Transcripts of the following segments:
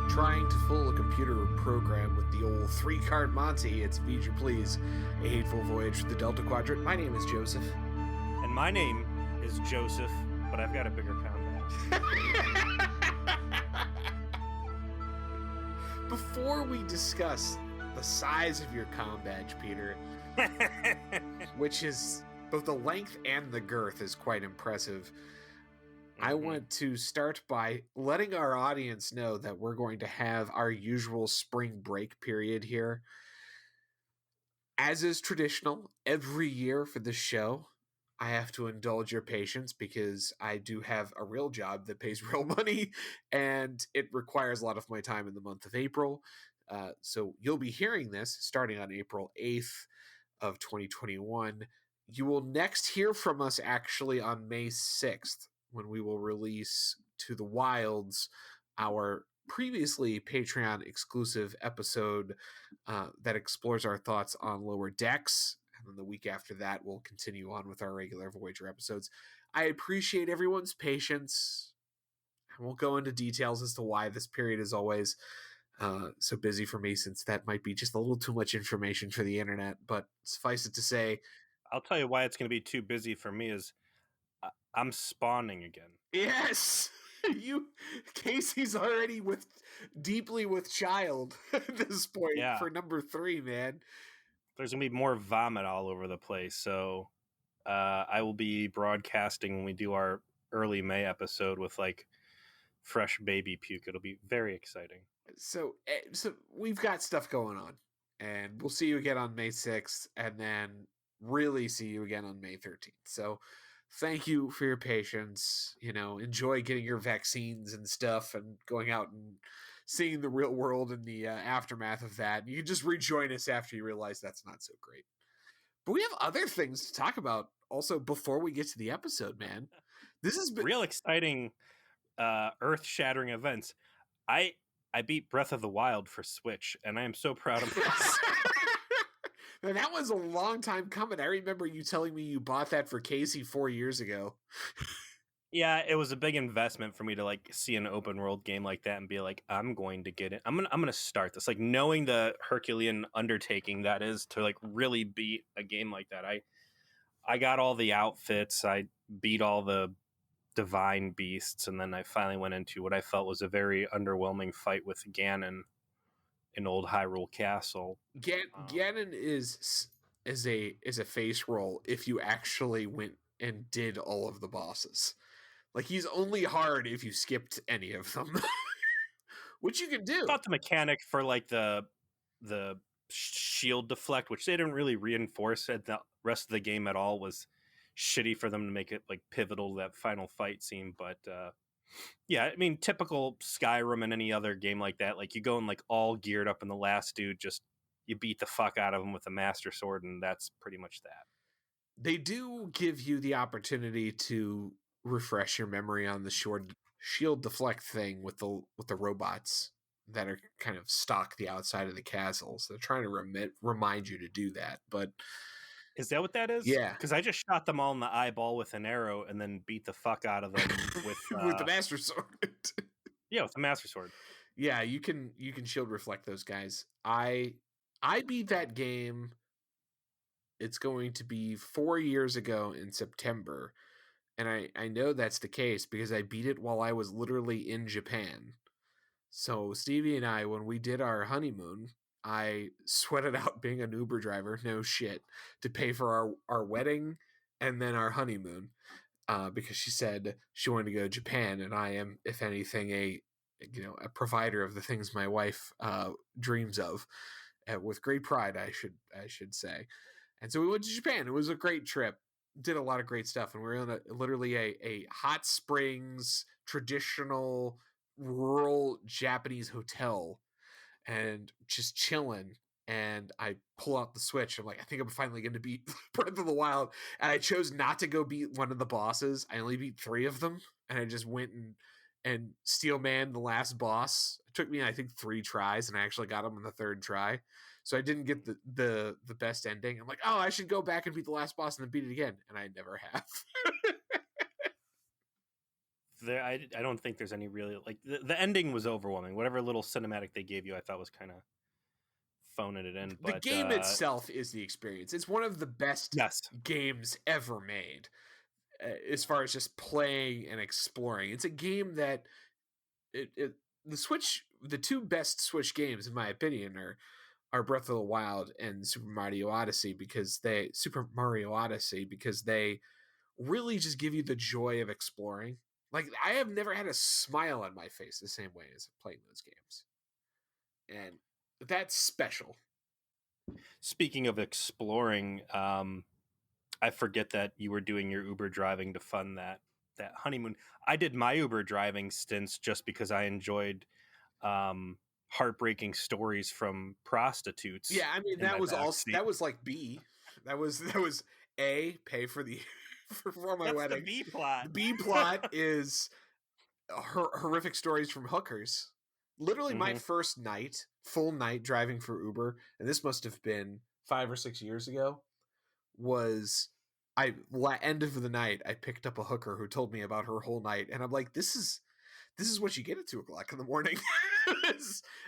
trying to fool a computer program with the old 3-card Monty. It's Feature Please, a hateful voyage through the Delta Quadrant. My name is Joseph. And my name is Joseph, but I've got a bigger combat. Before we discuss the size of your comm badge, Peter, which is both the length and the girth is quite impressive, I want to start by letting our audience know that we're going to have our usual spring break period here. As is traditional, every year for this show, I have to indulge your patience because I do have a real job that pays real money, and it requires a lot of my time in the month of April. So you'll be hearing this starting on April 8th of 2021. You will next hear from us actually on May 6th, when we will release To the Wilds, our previously Patreon exclusive episode that explores our thoughts on Lower Decks. And then the week after that, we'll continue on with our regular Voyager episodes. I appreciate everyone's patience. I won't go into details as to why this period is always so busy for me, since that might be just a little too much information for the internet. But suffice it to say, I'll tell you why it's going to be too busy for me is I'm spawning again. Yes! Casey's already deeply with child at this point for number 3, man. There's going to be more vomit all over the place, so I will be broadcasting when we do our early May episode with like fresh baby puke. It'll be very exciting. So we've got stuff going on, and we'll see you again on May 6th, and then really see you again on May 13th. So thank you for your patience. Enjoy getting your vaccines and stuff and going out and seeing the real world and the aftermath of that. You can just rejoin us after you realize that's not so great. But we have other things to talk about also before we get to the episode, man. This has been real exciting, earth-shattering events. I beat Breath of the Wild for Switch, and I am so proud of this. Man, that was a long time coming. I remember you telling me you bought that for Casey 4 years ago. Yeah, it was a big investment for me to like see an open world game like that and be like, I'm going to get it. I'm gonna start this. Like, knowing the Herculean undertaking that is to like really beat a game like that. I got all the outfits. I beat all the divine beasts, and then I finally went into what I felt was a very underwhelming fight with Ganon in old Hyrule Castle. Ganon is a face roll if you actually went and did all of the bosses. Like, he's only hard if you skipped any of them, which you can do. I thought the mechanic for like the shield deflect, which they didn't really reinforce at the rest of the game at all, was shitty for them to make it like pivotal to that final fight scene. But yeah, I mean, typical Skyrim and any other game like that. Like, you go in like all geared up, and the last dude you beat the fuck out of him with a master sword, and that's pretty much that. They do give you the opportunity to refresh your memory on the shield deflect thing with the robots that are kind of stock the outside of the castles. They're trying to remind you to do that, but is that what that is? Yeah, because I just shot them all in the eyeball with an arrow and then beat the fuck out of them with with the master sword. Yeah, with the master sword. Yeah, you can shield reflect those guys. I beat that game. It's going to be 4 years ago in September. And I know that's the case because I beat it while I was literally in Japan. So Stevie and I, when we did our honeymoon, I sweated out being an Uber driver, no shit, to pay for our wedding and then our honeymoon, because she said she wanted to go to Japan, and I am, if anything, a provider of the things my wife dreams of, with great pride, I should say. And so we went to Japan. It was a great trip. Did a lot of great stuff, and we were in literally a hot springs traditional rural Japanese hotel and just chilling. And I pull out the Switch. I'm like, I think I'm finally going to beat Breath of the Wild. And I chose not to go beat one of the bosses. I only beat 3 of them, and I just went and steel man the last boss. It took me, I think, 3 tries, and I actually got him on the 3rd try. So I didn't get the best ending. I'm like, oh, I should go back and beat the last boss and then beat it again. And I never have. I don't think there's any really like the ending was overwhelming. Whatever little cinematic they gave you, I thought was kind of phoning it in. The But game itself is the experience. It's one of the best yes, games ever made, as far as just playing and exploring. It's a game that the two best Switch games, in my opinion, are Breath of the Wild and Super Mario Odyssey because they really just give you the joy of exploring. Like, I have never had a smile on my face the same way as playing those games, and that's special. speaking of exploring, I forget that you were doing your Uber driving to fund that honeymoon. I did my Uber driving stints just because I enjoyed heartbreaking stories from prostitutes. Yeah, I mean in my that backseat. was like B. That was A, pay for the for my That's wedding. the B plot. The B plot is horrific stories from hookers. Literally, my first night, full night driving for Uber, and this must have been 5 or 6 years ago, was end of the night. I picked up a hooker who told me about her whole night, and I'm like, this is what you get at 2:00 in the morning.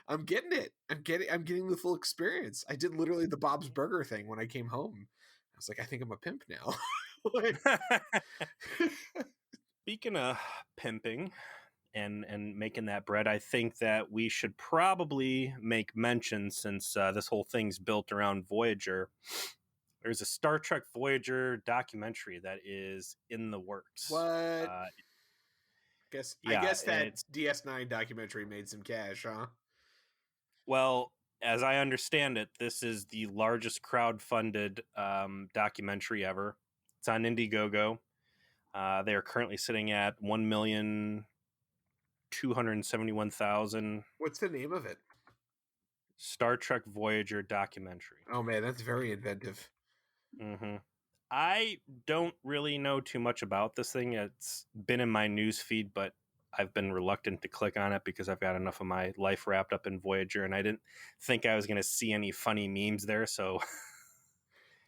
I'm getting it. I'm getting the full experience. I did literally the Bob's Burger thing when I came home. I was like, I think I'm a pimp now. Speaking of pimping and making that bread, I think that we should probably make mention, since this whole thing's built around Voyager. There's a Star Trek Voyager documentary that is in the works. What? I guess that DS9 documentary made some cash, huh? Well, as I understand it, this is the largest crowd-funded documentary ever. It's on Indiegogo. They are currently sitting at 1,271,000. What's the name of it? Star Trek Voyager documentary. Oh man, that's very inventive. Mm-hmm. I don't really know too much about this thing. It's been in my news feed, but I've been reluctant to click on it because I've got enough of my life wrapped up in Voyager, and I didn't think I was going to see any funny memes there. So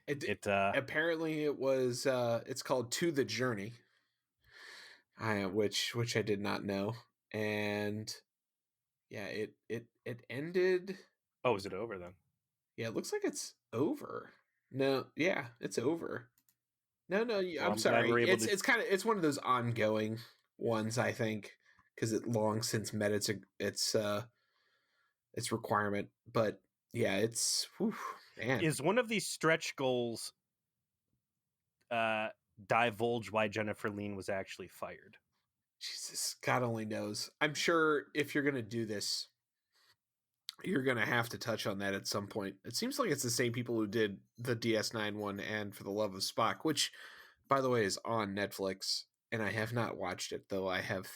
apparently it was it's called To the Journey, which I did not know, and yeah, it ended. Oh, is it over then? Yeah, it looks like it's over. No, yeah, it's over. No, I'm sorry. It's one of those ongoing ones, I think, because it long since met its requirement. But yeah, man. Is one of these stretch goals divulge why Jennifer Lean was actually fired? Jesus, God only knows. I'm sure if you're gonna do this, you're gonna have to touch on that at some point. It seems like it's the same people who did the DS9 one and For the Love of Spock, which, by the way, is on Netflix, and I have not watched it, though I have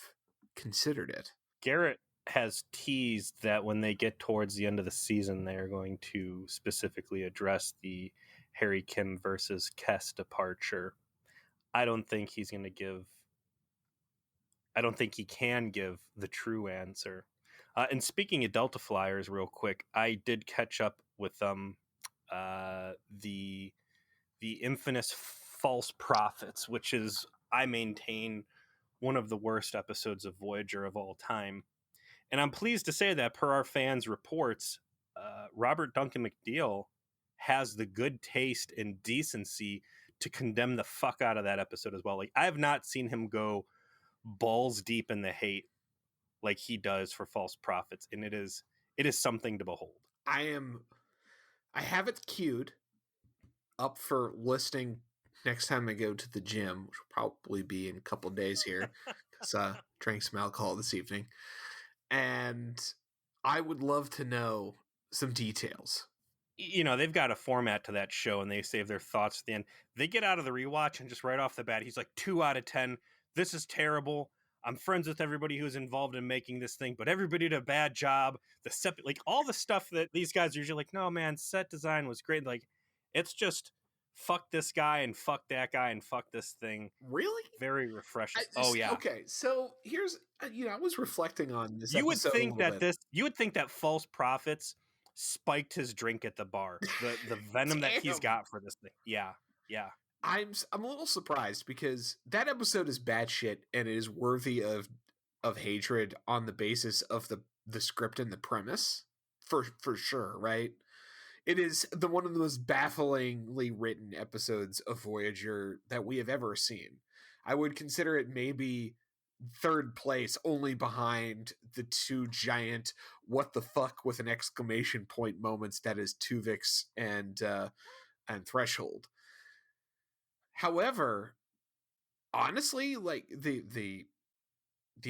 considered it. Garrett has teased that when they get towards the end of the season, they are going to specifically address the Harry Kim versus Kes departure. I don't think he can give the true answer. And speaking of Delta Flyers, real quick, I did catch up with the infamous False Prophets, which is, I maintain, one of the worst episodes of Voyager of all time. And I'm pleased to say that, per our fans' reports, Robert Duncan McNeil has the good taste and decency to condemn the fuck out of that episode as well. Like, I have not seen him go balls deep in the hate like he does for False Prophets, and it is something to behold. I have it queued up for listing next time I go to the gym, which will probably be in a couple days here, because drank some alcohol this evening, and I would love to know some details. You know, they've got a format to that show, and they save their thoughts at the end. They get out of the rewatch, and just right off the bat, he's like, 2 out of 10. This is terrible. I'm friends with everybody who's involved in making this thing, but everybody did a bad job. Like all the stuff that these guys are usually like, no, man, set design was great. Like, it's just fuck this guy and fuck that guy and fuck this thing. Really? Very refreshing. Oh yeah. Okay, so here's I was reflecting on this. You would think that False Prophets spiked his drink at the bar. The venom that he's got for this thing. Yeah. I'm a little surprised because that episode is bad shit and it is worthy of hatred on the basis of the script and the premise for sure, right? It is the one of the most bafflingly written episodes of Voyager that we have ever seen. I would consider it maybe third place, only behind the two giant "what the fuck" with an exclamation point moments that is Tuvix and Threshold. However, honestly, like the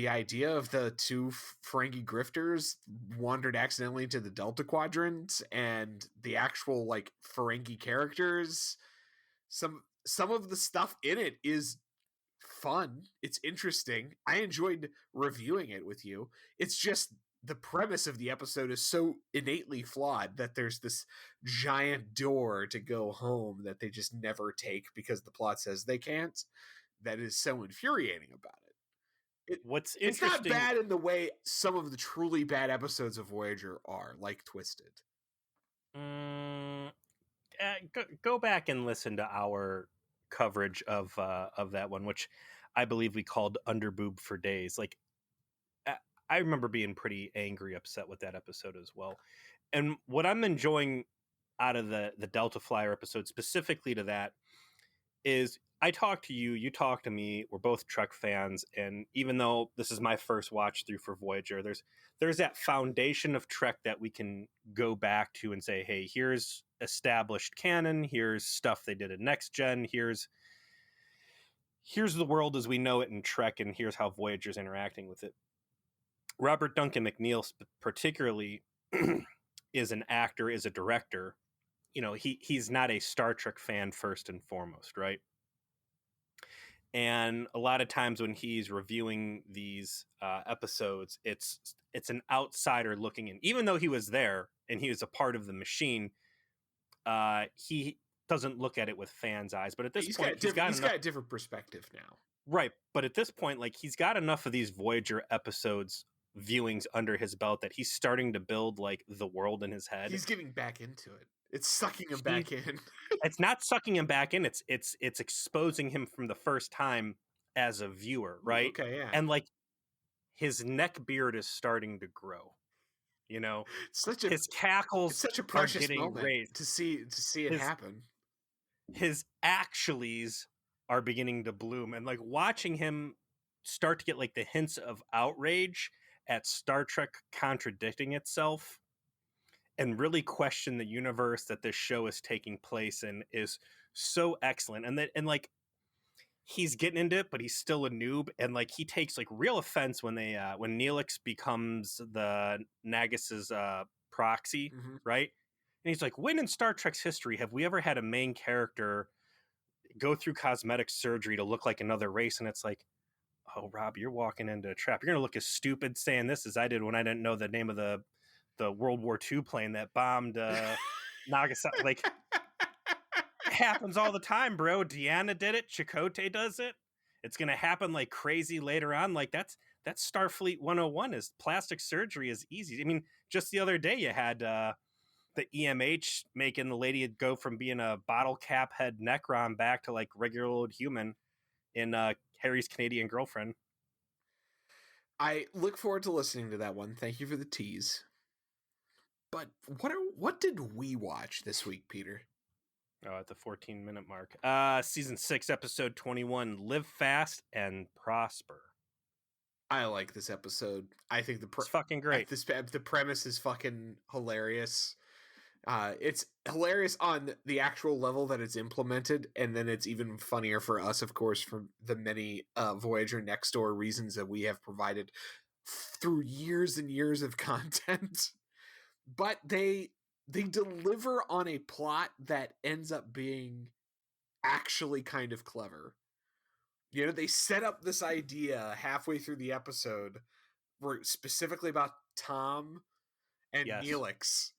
idea of the two Ferengi grifters wandered accidentally into the Delta Quadrant, and the actual like Ferengi characters, some of the stuff in it is fun. It's interesting. I enjoyed reviewing it with you. It's just the premise of the episode is so innately flawed that there's this giant door to go home that they just never take because the plot says they can't. That is so infuriating about it. What's It's not interesting, bad in the way some of the truly bad episodes of Voyager are, like Twisted. mm, go back and listen to our coverage of that one, which I believe we called Underboob for Days. Like, I remember being pretty angry, upset with that episode as well. And what I'm enjoying out of the Delta Flyer episode, specifically to that, is I talk to you, you talk to me. We're both Trek fans, and even though this is my first watch through for Voyager, there's that foundation of Trek that we can go back to and say, hey, here's established canon, here's stuff they did in Next Gen, here's the world as we know it in Trek, and here's how Voyager's interacting with it. Robert Duncan McNeil, particularly, is an actor, is a director. You know, he's not a Star Trek fan first and foremost, right? And a lot of times when he's reviewing these episodes, it's an outsider looking in. Even though he was there and he was a part of the machine, he doesn't look at it with fans' eyes. But at this point, he's got a different perspective now. Right, but at this point, like, he's got enough of these Voyager episodes viewings under his belt that he's starting to build like the world in his head. He's getting back into it. It's sucking him back in. It's not sucking him back in. It's exposing him from the first time as a viewer, right? Ooh, okay, yeah. And like his neck beard is starting to grow. You know, his cackles it's such a precious moment raised. to see it happen. His actuallys are beginning to bloom, and like watching him start to get like the hints of outrage at Star Trek contradicting itself and really question the universe that this show is taking place in is so excellent. And like he's getting into it, but he's still a noob, and like he takes like real offense when they when Neelix becomes the Nagus's proxy, right? And he's like, when in Star Trek's history have we ever had a main character go through cosmetic surgery to look like another race? And it's like, oh, Rob, you're walking into a trap. You're gonna look as stupid saying this as I did when I didn't know the name of the World War II plane that bombed Nagasaki. Like, it happens all the time, bro. Deanna did it. Chakotay does it. It's gonna happen like crazy later on. Like that's Starfleet 101. Is plastic surgery is easy. I mean, just the other day you had the EMH making the lady go from being a bottle cap head Necron back to like regular old human in Harry's Canadian Girlfriend. I look forward to listening to that one. Thank you for the tease. But what did we watch this week, Peter? Oh, at the 14-minute mark. Season 6, episode 21, Live Fast and Prosper. I like this episode. I think it's fucking great. The premise is fucking hilarious. It's hilarious on the actual level that it's implemented, and then it's even funnier for us, of course, for the many Voyager Next Door reasons that we have provided through years and years of content. But they deliver on a plot that ends up being actually kind of clever. You know, they set up this idea halfway through the episode specifically about Tom and Neelix.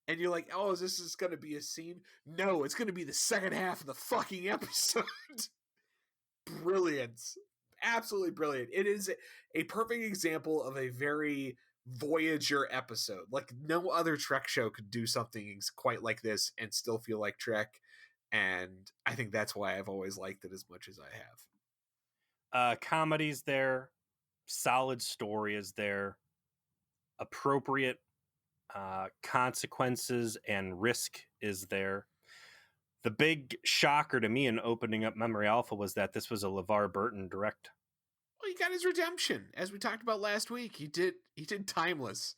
And you're like, oh, this is going to be a scene? No, it's going to be the second half of the fucking episode. Brilliant. Absolutely brilliant. It is a perfect example of a very Voyager episode. Like, no other Trek show could do something quite like this and still feel like Trek. and I think that's why I've always liked it as much as I have. Comedy's there, solid story is there, appropriate consequences and risk is there. The big shocker to me in opening up Memory Alpha was that this was a LeVar Burton direct. Well, he got his redemption, as we talked about last week. He did Timeless.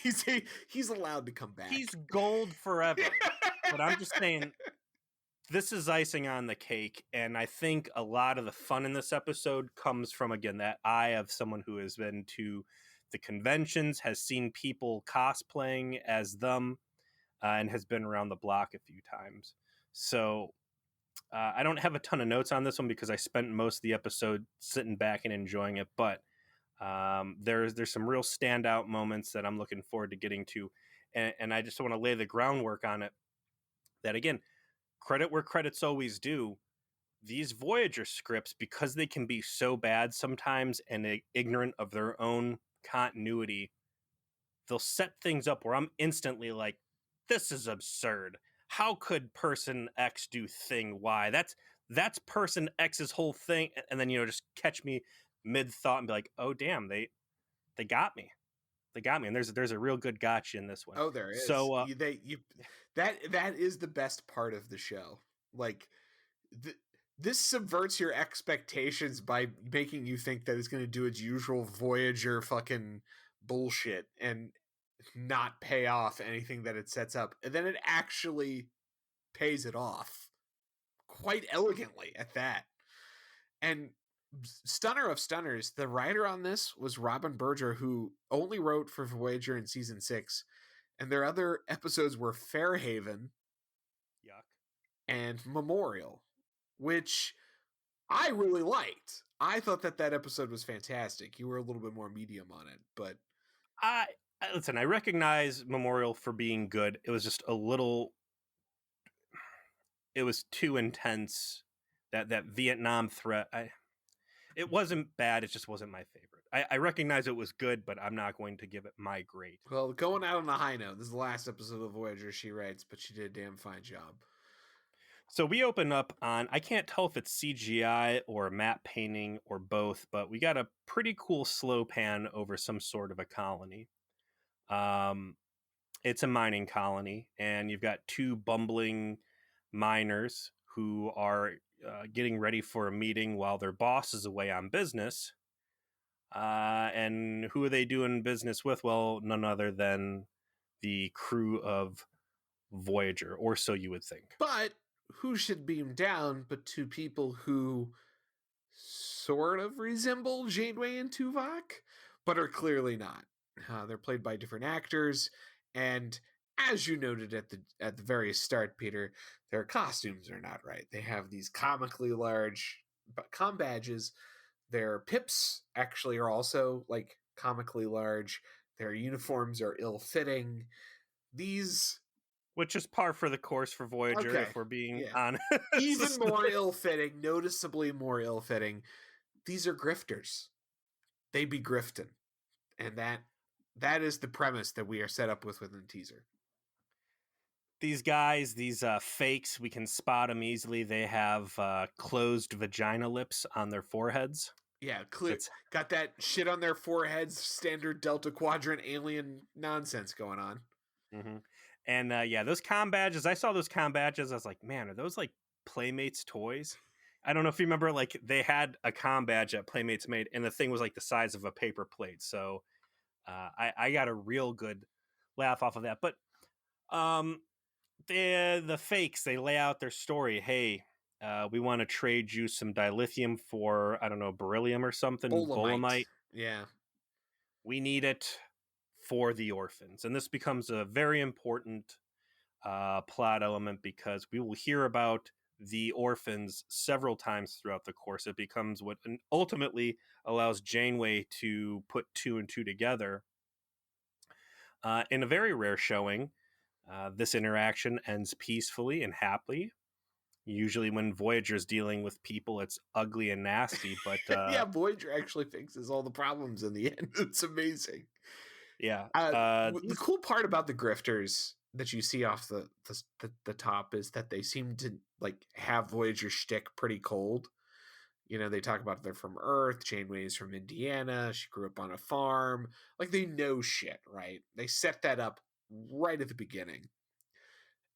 He's allowed to come back. He's gold forever. But I'm just saying, this is icing on the cake, and I think a lot of the fun in this episode comes from, again, that eye of someone who has been to the conventions, has seen people cosplaying as them, and has been around the block a few times. So I don't have a ton of notes on this one because I spent most of the episode sitting back and enjoying it, but there's some real standout moments that I'm looking forward to getting to, and I just want to lay the groundwork on it. That, again, credit where credit's always due. These Voyager scripts, because they can be so bad sometimes and ignorant of their own continuity, they'll set things up where I'm instantly like, this is absurd. How could person X do thing Y? That's person X's whole thing. And then, just catch me mid thought and be like, oh damn, they got me. They got me. And there's a real good gotcha in this one. Oh, there is. So that is the best part of the show. Like, this subverts your expectations by making you think that it's going to do its usual Voyager fucking bullshit and not pay off anything that it sets up, and then it actually pays it off quite elegantly at that. And stunner of stunners, the writer on this was Robin Berger, who only wrote for Voyager in season 6, and their other episodes were Fairhaven, yuck, and Memorial, which I really liked. I thought that episode was fantastic. You were a little bit more medium on it, but listen, I recognize Memorial for being good. It was just a little, it was too intense. That Vietnam threat, it wasn't bad. It just wasn't my favorite. I recognize it was good, but I'm not going to give it my grade. Well, going out on a high note, this is the last episode of Voyager, she writes, but she did a damn fine job. So we open up on, I can't tell if it's CGI or map painting or both, but we got a pretty cool slow pan over some sort of a colony. It's a mining colony, and you've got two bumbling miners who are getting ready for a meeting while their boss is away on business. And who are they doing business with? Well, none other than the crew of Voyager, or so you would think. But who should beam down but two people who sort of resemble Janeway and Tuvok, but are clearly not. They're played by different actors, and as you noted at the very start, Peter, their costumes are not right. They have these comically large comm badges. Their pips actually are also like comically large. Their uniforms are ill-fitting. Which is par for the course for Voyager, if we're being honest. Even more ill-fitting, noticeably more ill-fitting. These are grifters. They be grifting. And that is the premise that we are set up with within the teaser. These guys, these fakes, we can spot them easily. They have closed vagina lips on their foreheads. Yeah, got that shit on their foreheads, standard Delta Quadrant alien nonsense going on. Mm-hmm. And those comm badges, I saw those comm badges. I was like, man, are those like Playmates toys? I don't know if you remember, like they had a comm badge that Playmates made, and the thing was like the size of a paper plate. So I got a real good laugh off of that. But the fakes, they lay out their story. Hey, we want to trade you some dilithium for, I don't know, beryllium or something. Bolemite. Yeah. We need it for the orphans. And this becomes a very important plot element because we will hear about the orphans several times throughout the course. It becomes what ultimately allows Janeway to put two and two together. In a very rare showing, this interaction ends peacefully and happily. Usually when Voyager's dealing with people, it's ugly and nasty, but yeah, Voyager actually fixes all the problems in the end. It's amazing. Yeah. The cool part about the grifters that you see off the top is that they seem to like have Voyager shtick pretty cold. You know, they talk about they're from Earth. Janeway's from Indiana. She grew up on a farm. Like they know shit, right? They set that up right at the beginning.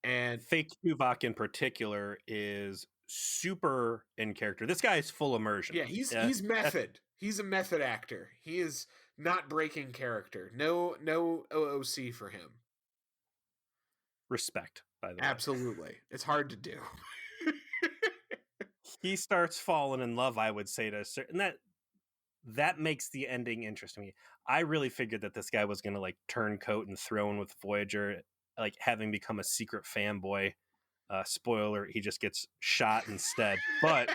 And Fake Tuvok in particular is super in character. This guy is full immersion. yeah, he's method. He's a method actor. He is not breaking character. No OOC for him. Respect, by the way. Absolutely. It's hard to do. He starts falling in love, I would say, to a certain that makes the ending interesting. I really figured that this guy was gonna like turn coat and throw in with Voyager, like having become a secret fanboy. Spoiler, he just gets shot instead. But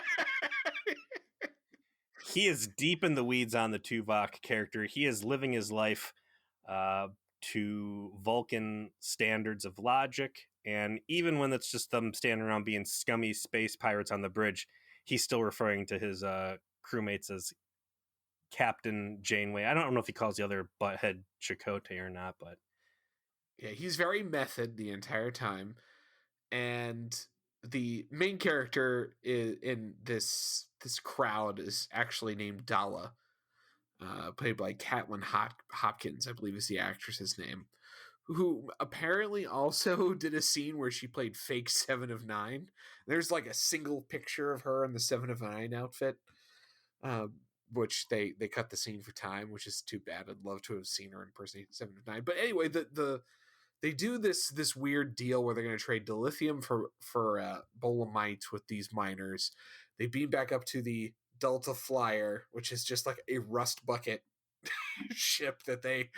he is deep in the weeds on the Tuvok character. He is living his life to Vulcan standards of logic. And even when it's just them standing around being scummy space pirates on the bridge, he's still referring to his crewmates as Captain Janeway. I don't know if he calls the other butthead Chakotay or not, but yeah, he's very method the entire time. And the main character in this crowd is actually named Dala, played by Catelyn Hopkins, I believe is the actress's name, who apparently also did a scene where she played fake Seven of Nine. There's like a single picture of her in the Seven of Nine outfit, which they cut the scene for time, which is too bad. I'd love to have seen her impersonate Seven of Nine. But anyway, they do this weird deal where they're going to trade dilithium for bolemite with these miners. They beam back up to the Delta Flyer, which is just like a rust bucket ship that they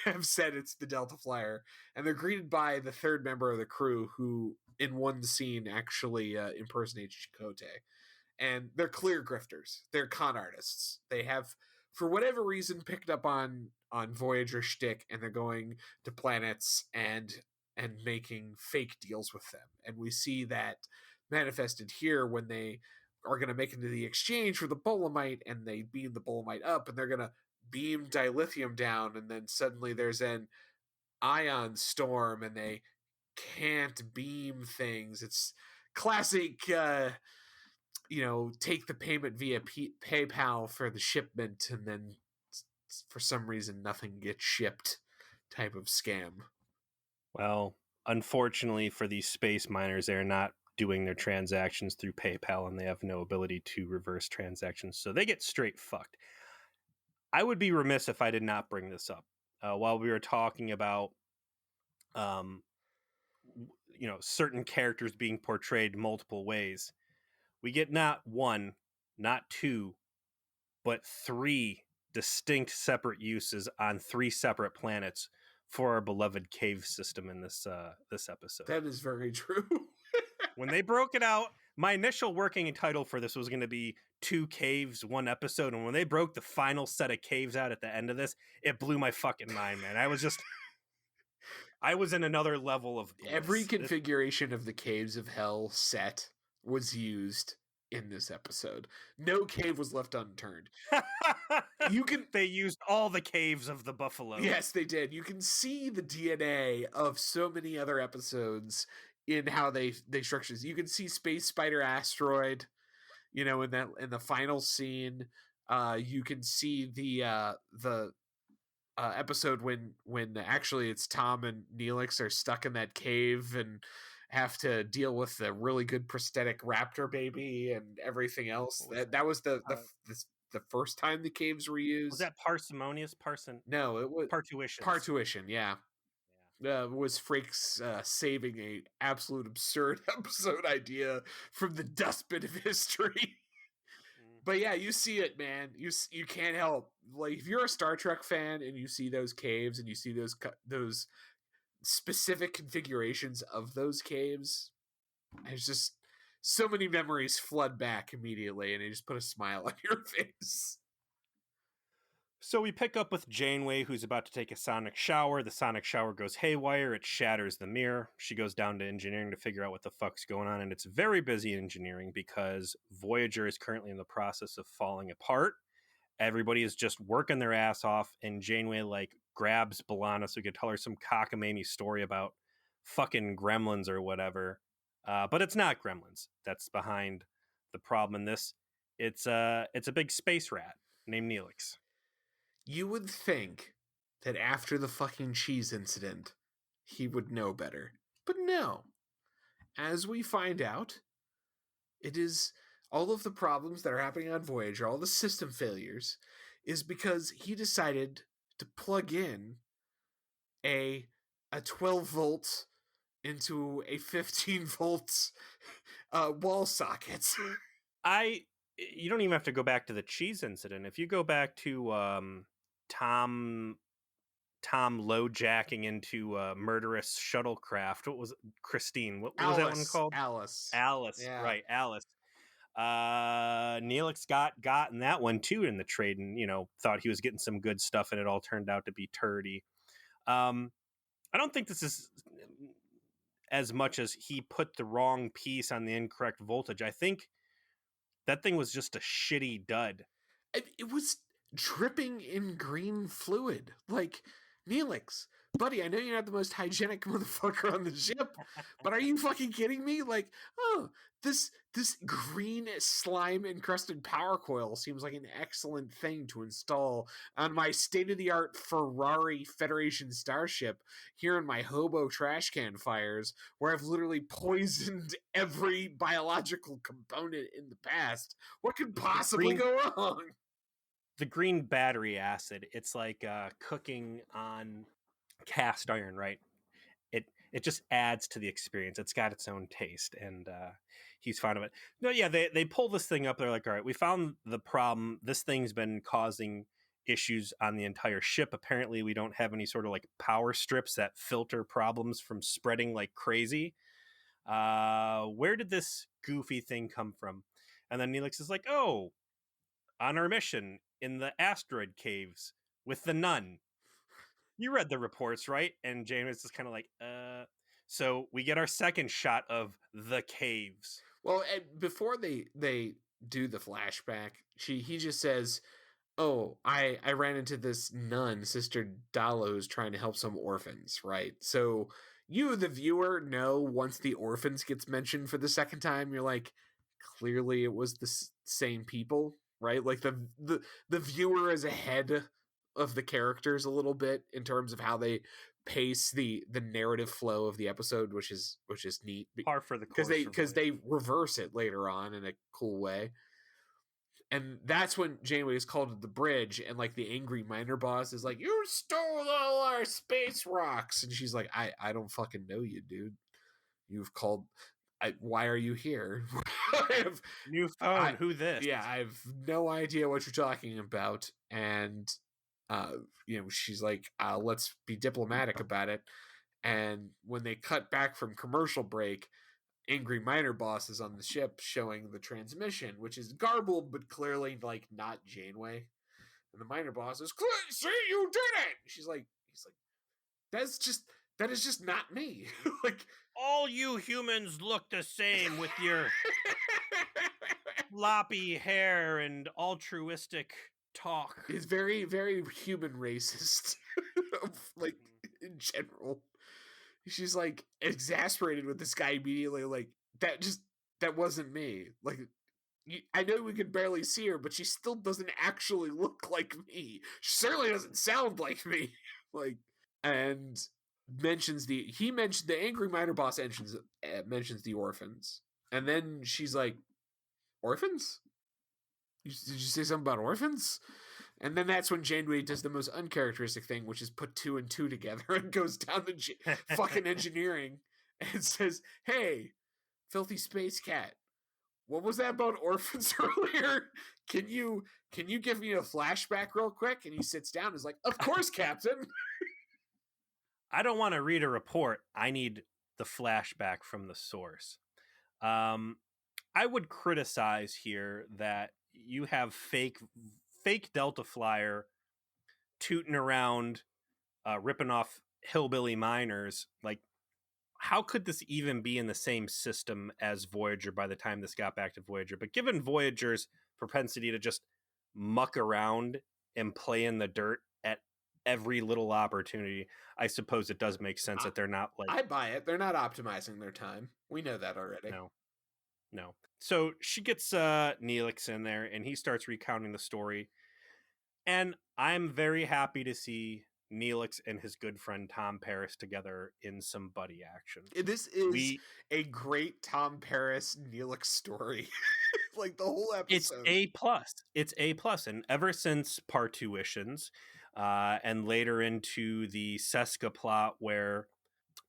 have said it's the Delta Flyer, and they're greeted by the third member of the crew, who in one scene actually impersonates Chakotay. And they're clear grifters. They're con artists. They have, for whatever reason, picked up on Voyager shtick, and they're going to planets and making fake deals with them. And we see that manifested here when they are going to make into the exchange for the bolemite, and they beam the bolemite up, and they're going to beam dilithium down, and then suddenly there's an ion storm, and they can't beam things. It's classic take the payment via PayPal for the shipment, and then for some reason nothing gets shipped type of scam. well, unfortunately for these space miners, they're not doing their transactions through PayPal, and they have no ability to reverse transactions, so they get straight fucked. I would be remiss if I did not bring this up. While we were talking about certain characters being portrayed multiple ways, we get not one, not two, but three distinct separate uses on three separate planets for our beloved cave system in this episode. That is very true. When they broke it out, my initial working title for this was going to be 2 caves, 1 episode. And when they broke the final set of caves out at the end of this, it blew my fucking mind, man. I was in another level of bliss. Every configuration of the Caves of Hell set was used in this episode. No cave was left unturned. They used all the caves of the buffalo. Yes, they did. You can see the DNA of so many other episodes in how they structure this. You can see Space Spider Asteroid, in the final scene. You can see the episode when actually it's Tom and Neelix are stuck in that cave and have to deal with the really good prosthetic raptor baby and everything else. That was the first time the caves were used. Was that parsimonious? No, it was Partuition. Partuition, yeah. Was Frakes saving a absolute absurd episode idea from the dustbin of history. But yeah, you see it, man. You can't help. Like, if you're a Star Trek fan and you see those caves and you see those specific configurations of those caves, there's just so many memories flood back immediately, and they just put a smile on your face. So we pick up with Janeway, who's about to take a sonic shower. The sonic shower goes haywire. It shatters the mirror. She goes down to engineering to figure out what the fuck's going on, and it's very busy engineering because Voyager is currently in the process of falling apart. Everybody is just working their ass off, and Janeway grabs B'Elanna so we could tell her some cockamamie story about fucking gremlins or whatever. But it's not gremlins that's behind the problem in this. It's a big space rat named Neelix. You would think that after the fucking cheese incident, he would know better. But no. As we find out, it is all of the problems that are happening on Voyager, all the system failures, is because he decided to plug in a 12 volt into a 15 volt wall socket. You don't even have to go back to the cheese incident. If you go back to Tom low jacking into a murderous shuttlecraft, what was it? Christine? What was that one called? Alice. Alice, Yeah. right? Alice. Neelix got in that one too in the trade, and thought he was getting some good stuff, and it all turned out to be turdy. I don't think this is as much as he put the wrong piece on the incorrect voltage. I think that thing was just a shitty dud. It was dripping in green fluid. Like, Neelix, buddy, I know you're not the most hygienic motherfucker on the ship, but are you fucking kidding me? Like, oh, this green slime encrusted power coil seems like an excellent thing to install on my state-of-the-art Ferrari Federation starship here in my hobo trash can fires, where I've literally poisoned every biological component in the past. What could possibly go wrong? The green battery acid, it's like cooking on cast iron, right? It just adds to the experience. It's got its own taste, and he's fond of it. No, yeah, they pull this thing up. They're like, all right, we found the problem. This thing's been causing issues on the entire ship. Apparently, we don't have any sort of like power strips that filter problems from spreading like crazy. Where did this goofy thing come from? And then Neelix is like, oh, on our mission in the asteroid caves with the nun. You read the reports, right? And James is kind of like, So we get our second shot of the caves. Well, before they do the flashback, he just says, "Oh, I ran into this nun, Sister Dalo, who's trying to help some orphans." Right. So you, the viewer, know once the orphans gets mentioned for the second time, you're like, clearly it was the same people, right? Like the viewer is ahead of the characters a little bit in terms of how they pace the narrative flow of the episode, which is neat. Par for the course, because they reverse it later on in a cool way. And that's when Janeway is called to the bridge, and like the angry miner boss is like, "You stole all our space rocks," and she's like, "I don't fucking know you, dude. You've called. Why are you here?" New phone. Who this? Yeah, I have no idea what you're talking about. And she's like, "Let's be diplomatic about it." And when they cut back from commercial break, angry miner boss is on the ship showing the transmission, which is garbled but clearly like not Janeway. And the miner boss is, "See, you did it." He's like, that is just not me. Like, all you humans look the same with your floppy hair and altruistic talk. It's very, very human racist. Like, in general. She's like exasperated with this guy immediately. Like, that wasn't me. Like, I know we could barely see her, but she still doesn't actually look like me. She certainly doesn't sound like me. Like, and the angry miner boss mentions the orphans, and then she's like, "Orphans? Did you say something about orphans?" And then that's when Janeway does the most uncharacteristic thing, which is put two and two together and goes down the fucking engineering and says, "Hey, filthy space cat, what was that about orphans earlier? Can you give me a flashback real quick?" And he sits down and is like, "Of course, Captain." I don't want to read a report. I need the flashback from the source. I would criticize here that you have fake Delta Flyer tooting around, ripping off hillbilly miners. Like, how could this even be in the same system as Voyager by the time this got back to Voyager? But given Voyager's propensity to just muck around and play in the dirt at every little opportunity, I suppose it does make sense that they're not like, I buy it. They're not optimizing their time. We know that already. no. So she gets Neelix in there, and he starts recounting the story. And I'm very happy to see Neelix and his good friend Tom Paris together in some buddy action. This is a great Tom Paris Neelix story. Like the whole episode. It's A plus, and ever since Partuitions, and later into the Seska plot where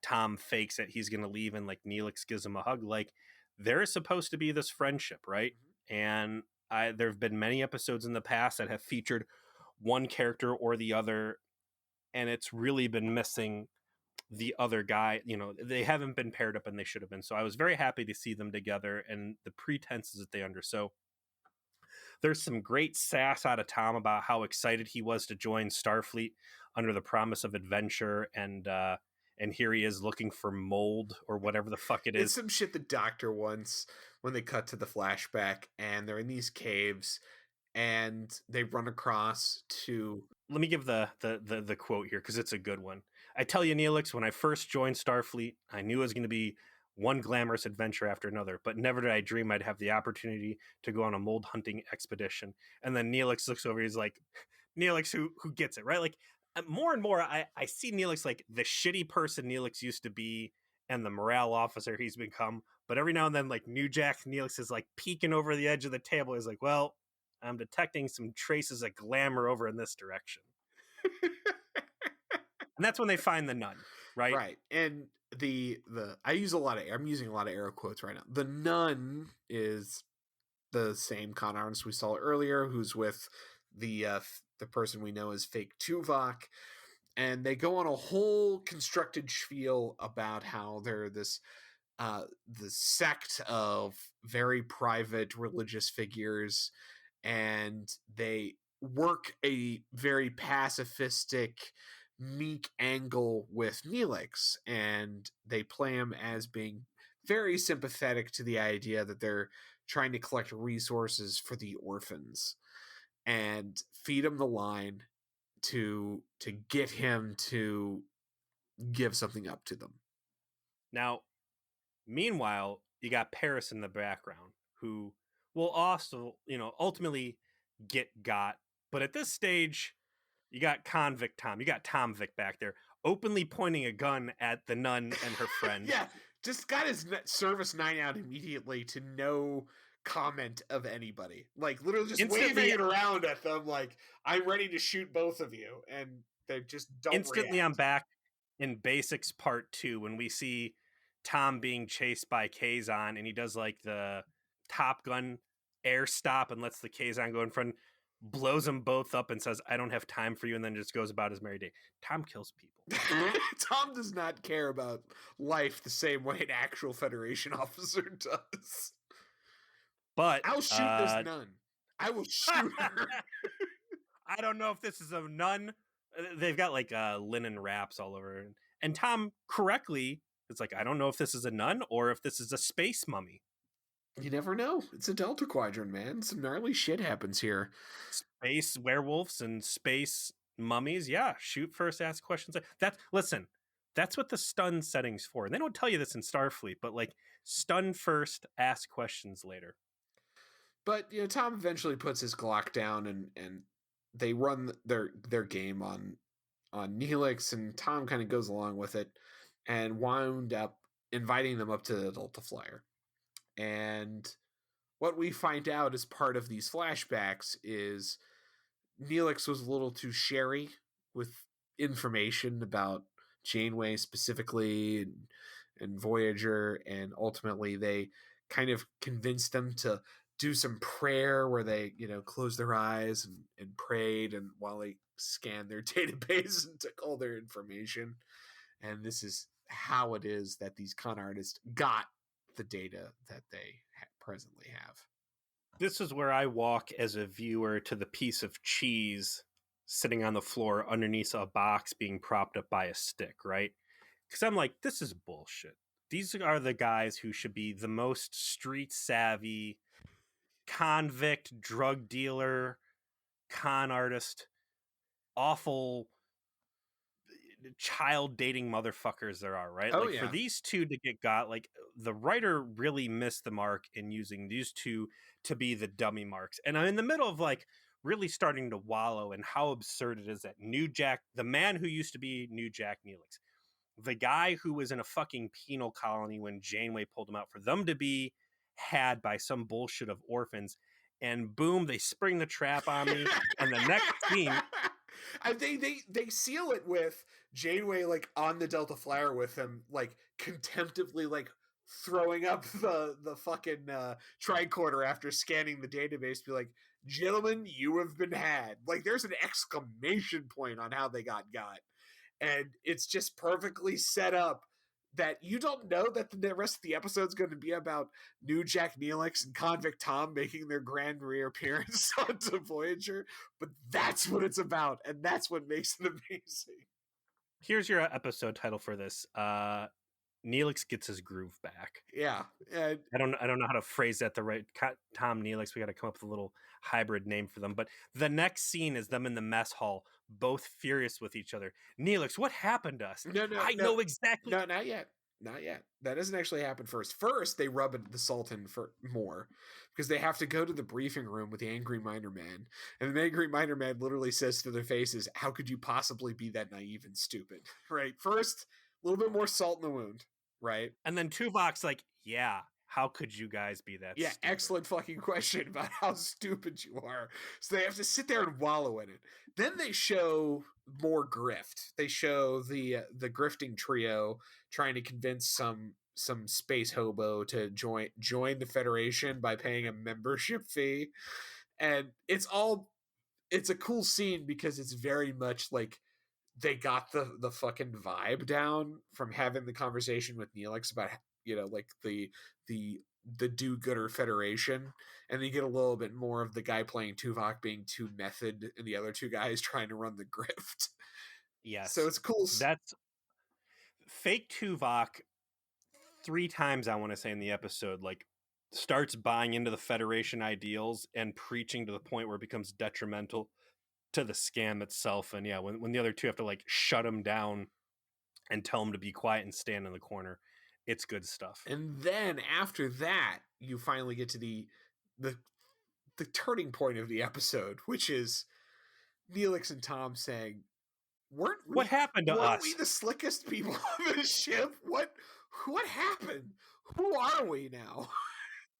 Tom fakes that he's going to leave and like Neelix gives him a hug, like there is supposed to be this friendship, right? And there have been many episodes in the past that have featured one character or the other, and it's really been missing the other guy. You know, they haven't been paired up, and they should have been. So I was very happy to see them together, and the pretenses that they under. So there's some great sass out of Tom about how excited he was to join Starfleet under the promise of adventure, and here he is looking for mold or whatever the fuck it is. It's some shit the Doctor wants when they cut to the flashback, and they're in these caves, and they run across to. Let me give the quote here because it's a good one. I tell you, Neelix, when I first joined Starfleet, I knew it was going to be one glamorous adventure after another, but never did I dream I'd have the opportunity to go on a mold hunting expedition. And then Neelix looks over, he's like, Neelix, who gets it, right? Like, more and more, I see Neelix like the shitty person Neelix used to be and the morale officer he's become. But every now and then, like, New Jack Neelix is like peeking over the edge of the table. He's like, well, I'm detecting some traces of glamour over in this direction. And that's when they find the nun, right? Right. And I'm using a lot of air quotes right now. The nun is the same con artist we saw earlier, who's with the person we know as fake Tuvok, and they go on a whole constructed spiel about how they're this the sect of very private religious figures, and they work a very pacifistic, meek angle with Neelix, and they play him as being very sympathetic to the idea that they're trying to collect resources for the orphans and feed him the line to get him to give something up to them. Now, meanwhile, you got Paris in the background, who will also, ultimately got. But at this stage, you got convict Tom. You got Tom Vic back there, openly pointing a gun at the nun and her friend. Yeah, just got his service 9 out immediately to no comment of anybody. Like, literally just waving it around at them like, I'm ready to shoot both of you. And they just don't instantly react. I'm back in Basics Part 2 when we see Tom being chased by Kazon, and he does like the Top Gun air stop and lets the Kazon go in front, blows them both up and says, I don't have time for you, and then just goes about his merry day. Tom kills people. Tom does not care about life the same way an actual Federation officer does. But I'll shoot this nun. I will shoot her. I don't know if this is a nun. They've got like linen wraps all over. And Tom correctly is like, I don't know if this is a nun or if this is a space mummy. You never know. It's a Delta Quadrant, man. Some gnarly shit happens here. Space werewolves and space mummies. Yeah, shoot first, ask questions. Listen, that's what the stun setting's for. And they don't tell you this in Starfleet, but like stun first, ask questions later. But Tom eventually puts his Glock down, and they run their game on Neelix, and Tom kind of goes along with it, and wound up inviting them up to the Delta Flyer. And what we find out as part of these flashbacks is Neelix was a little too sherry with information about Janeway specifically and Voyager, and ultimately they kind of convinced them to do some prayer where they closed their eyes and prayed, and while they scanned their database and took all their information. And this is how it is that these con artists got the data that they presently have. This is where I walk as a viewer to the piece of cheese sitting on the floor underneath a box being propped up by a stick, right? Because I'm like, this is bullshit. These are the guys who should be the most street savvy, convict, drug dealer, con artist, awful child dating motherfuckers there are, right? Oh Like for yeah. these two to get got, like the writer really missed the mark in using these two to be the dummy marks. And I'm in the middle of like really starting to wallow in how absurd it is that New Jack, the man who used to be New Jack Neelix, the guy who was in a fucking penal colony when Janeway pulled him out, for them to be had by some bullshit of orphans, and boom, they spring the trap on me. And the next scene, I think they seal it with Janeway like on the Delta Flyer with him, like contemptibly like throwing up the fucking tricorder after scanning the database, be like, "Gentlemen, you have been had." Like, there's an exclamation point on how they got, and it's just perfectly set up that you don't know that the rest of the episode is going to be about New Jack Neelix and Convict Tom making their grand reappearance onto Voyager, but that's what it's about, and that's what makes it amazing. here's your episode title for this. Neelix gets his groove back. Yeah, and I don't know how to phrase that the right. Tom Neelix. We got to come up with a little hybrid name for them. But the next scene is them in the mess hall, both furious with each other. Neelix, what happened to us? no, I know exactly. no, not yet. Not yet. That doesn't actually happen first. First, they rub the salt in for more because they have to go to the briefing room with the angry miner man. And the angry miner man literally says to their faces, "How could you possibly be that naive and stupid?" Right? First, a little bit more salt in the wound, right? And then Tuvok's like, yeah, how could you guys be that Yeah, stupid? excellent fucking question about how stupid you are. So they have to sit there and wallow in it. Then they show more grift. They show the grifting trio trying to convince some space hobo to join the Federation by paying a membership fee. And it's a cool scene because it's very much like they got the fucking vibe down from having the conversation with Neelix about, like the do-gooder Federation, and you get a little bit more of the guy playing Tuvok being too method and the other two guys trying to run the grift. Yes, So it's cool. that's fake Tuvok. 3 times I want to say in the episode, like starts buying into the Federation ideals and preaching to the point where it becomes detrimental to the scam itself. And yeah, when the other two have to like shut him down and tell him to be quiet and stand in the corner, it's good stuff. And then after that, you finally get to the turning point of the episode, which is Neelix and Tom saying, What happened to weren't us? we the slickest people on the ship? What happened? Who are we now?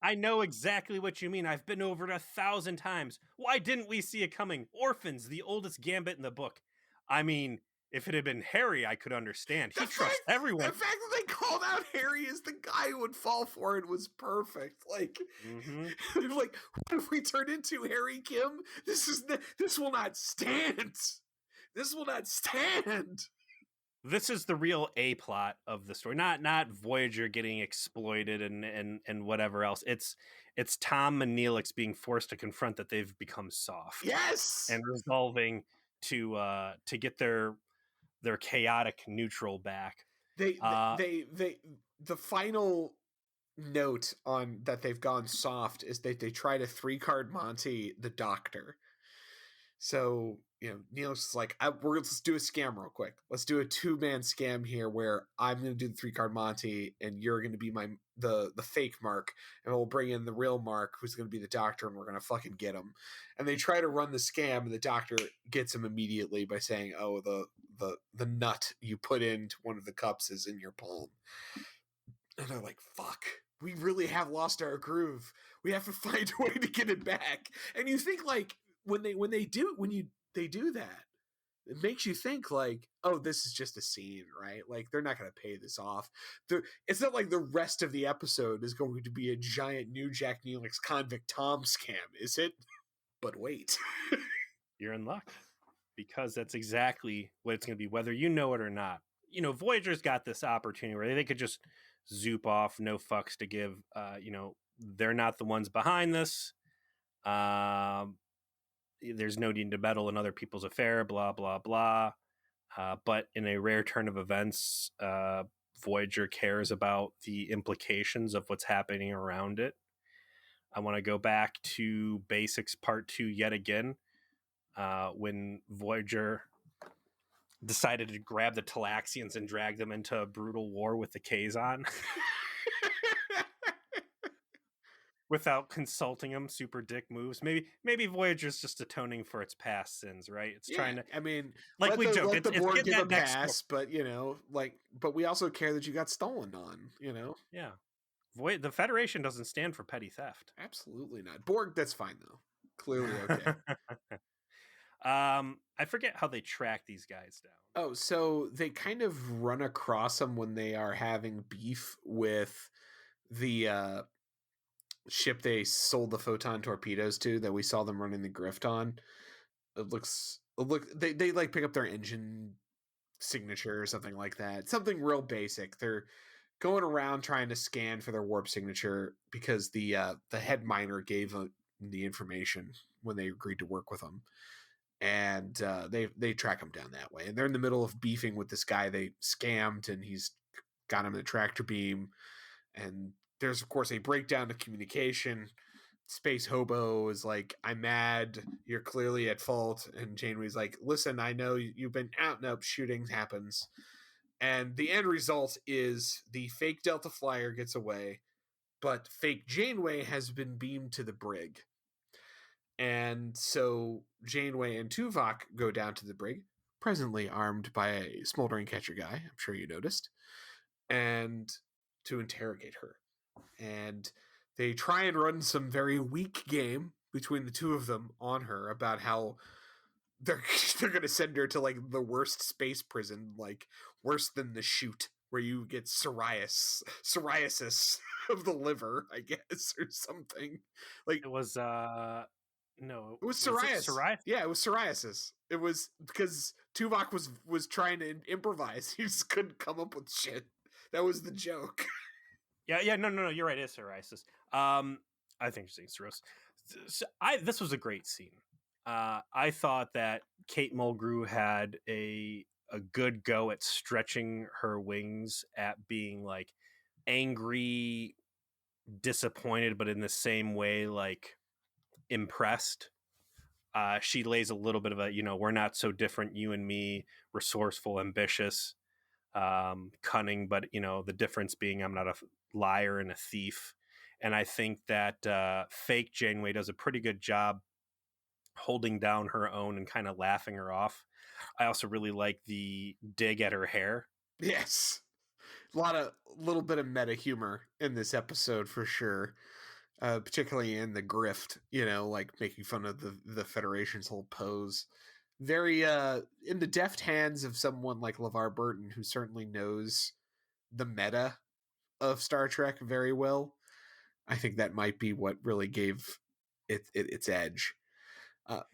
I know exactly what you mean. I've been over it 1,000 times. Why didn't we see it coming? Orphans, the oldest gambit in the book. I mean, if it had been Harry, I could understand. He trusts everyone. The fact that they called out Harry as the guy who would fall for it was perfect. Like, like, what if we turned into Harry Kim? This will not stand. This will not stand. This is the real A plot of the story, not Voyager getting exploited and whatever else. It's Tom and Neelix being forced to confront that they've become soft. Yes, and resolving to get their chaotic neutral back. The final note on that they've gone soft is that they try to 3-card Monty the Doctor. So, Neil's is like, let's do a scam real quick. Let's do a 2-man scam here where I'm going to do the 3-card Monty and you're going to be the fake Mark, and we'll bring in the real Mark who's going to be the Doctor, and we're going to fucking get him. And they try to run the scam, and the Doctor gets him immediately by saying, "Oh, the nut you put into one of the cups is in your palm." And they're like, "Fuck. We really have lost our groove. We have to find a way to get it back." And you think like when they do that, it makes you think like, oh, this is just a scene, right? Like they're not going to pay this off. It's not like the rest of the episode is going to be a giant New Jack Neelix Convict Tom scam, is it? But wait. You're in luck, because that's exactly what it's going to be, whether you know it or not. Voyager's got this opportunity where they could just zoop off, no fucks to give. They're not the ones behind this. There's no need to meddle in other people's affair, blah, blah, blah. But in a rare turn of events, Voyager cares about the implications of what's happening around it. I want to go back to Basics Part 2 yet again, when Voyager decided to grab the Talaxians and drag them into a brutal war with the Kazon without consulting them. Super dick moves. Maybe Voyager's just atoning for its past sins, right? It's Yeah, trying to, I mean, like we joked, let the it's Borg getting give a that next score. pass, but but we also care that you got stolen on. Yeah. The Federation doesn't stand for petty theft. Absolutely not. Borg, that's fine though. Clearly okay. I forget how they track these guys down. Oh, so they kind of run across them when they are having beef with the ship they sold the photon torpedoes to that we saw them running the grift on. They like pick up their engine signature or something like that. Something real basic. They're going around trying to scan for their warp signature because the head miner gave the information when they agreed to work with them, and they track them down that way. And they're in the middle of beefing with this guy they scammed, and he's got him in a tractor beam. And there's of course a breakdown of communication. Space Hobo is like, I'm mad, you're clearly at fault. And Janeway's like, listen, I know you've been out and up, shooting happens. And the end result is the fake Delta Flyer gets away, but fake Janeway has been beamed to the brig. And so Janeway and Tuvok go down to the brig, presently armed by a smoldering catcher guy, I'm sure you noticed, and to interrogate her. And they try and run some very weak game between the two of them on her about how they're going to send her to like the worst space prison, like worse than the chute, where you get psoriasis of the liver, I guess, or something. Like It was no, it was psoriasis. Yeah, it was psoriasis. It was because Tuvok was trying to improvise. He just couldn't come up with shit. That was the joke. Yeah, no, you're right. It's psoriasis. I think you're saying cirrhosis. So this was a great scene. I thought that Kate Mulgrew had a good go at stretching her wings, at being like angry, disappointed, but in the same way, like impressed. She lays a little bit of a, we're not so different, you and me, resourceful, ambitious, cunning, but the difference being I'm not a liar and a thief. And I think that fake Janeway does a pretty good job holding down her own and kind of laughing her off. I also really like the dig at her hair. Yes, little bit of meta humor in this episode for sure. Particularly in the grift, like making fun of the Federation's whole pose. Very in the deft hands of someone like LeVar Burton, who certainly knows the meta of Star Trek very well. I think that might be what really gave it its edge.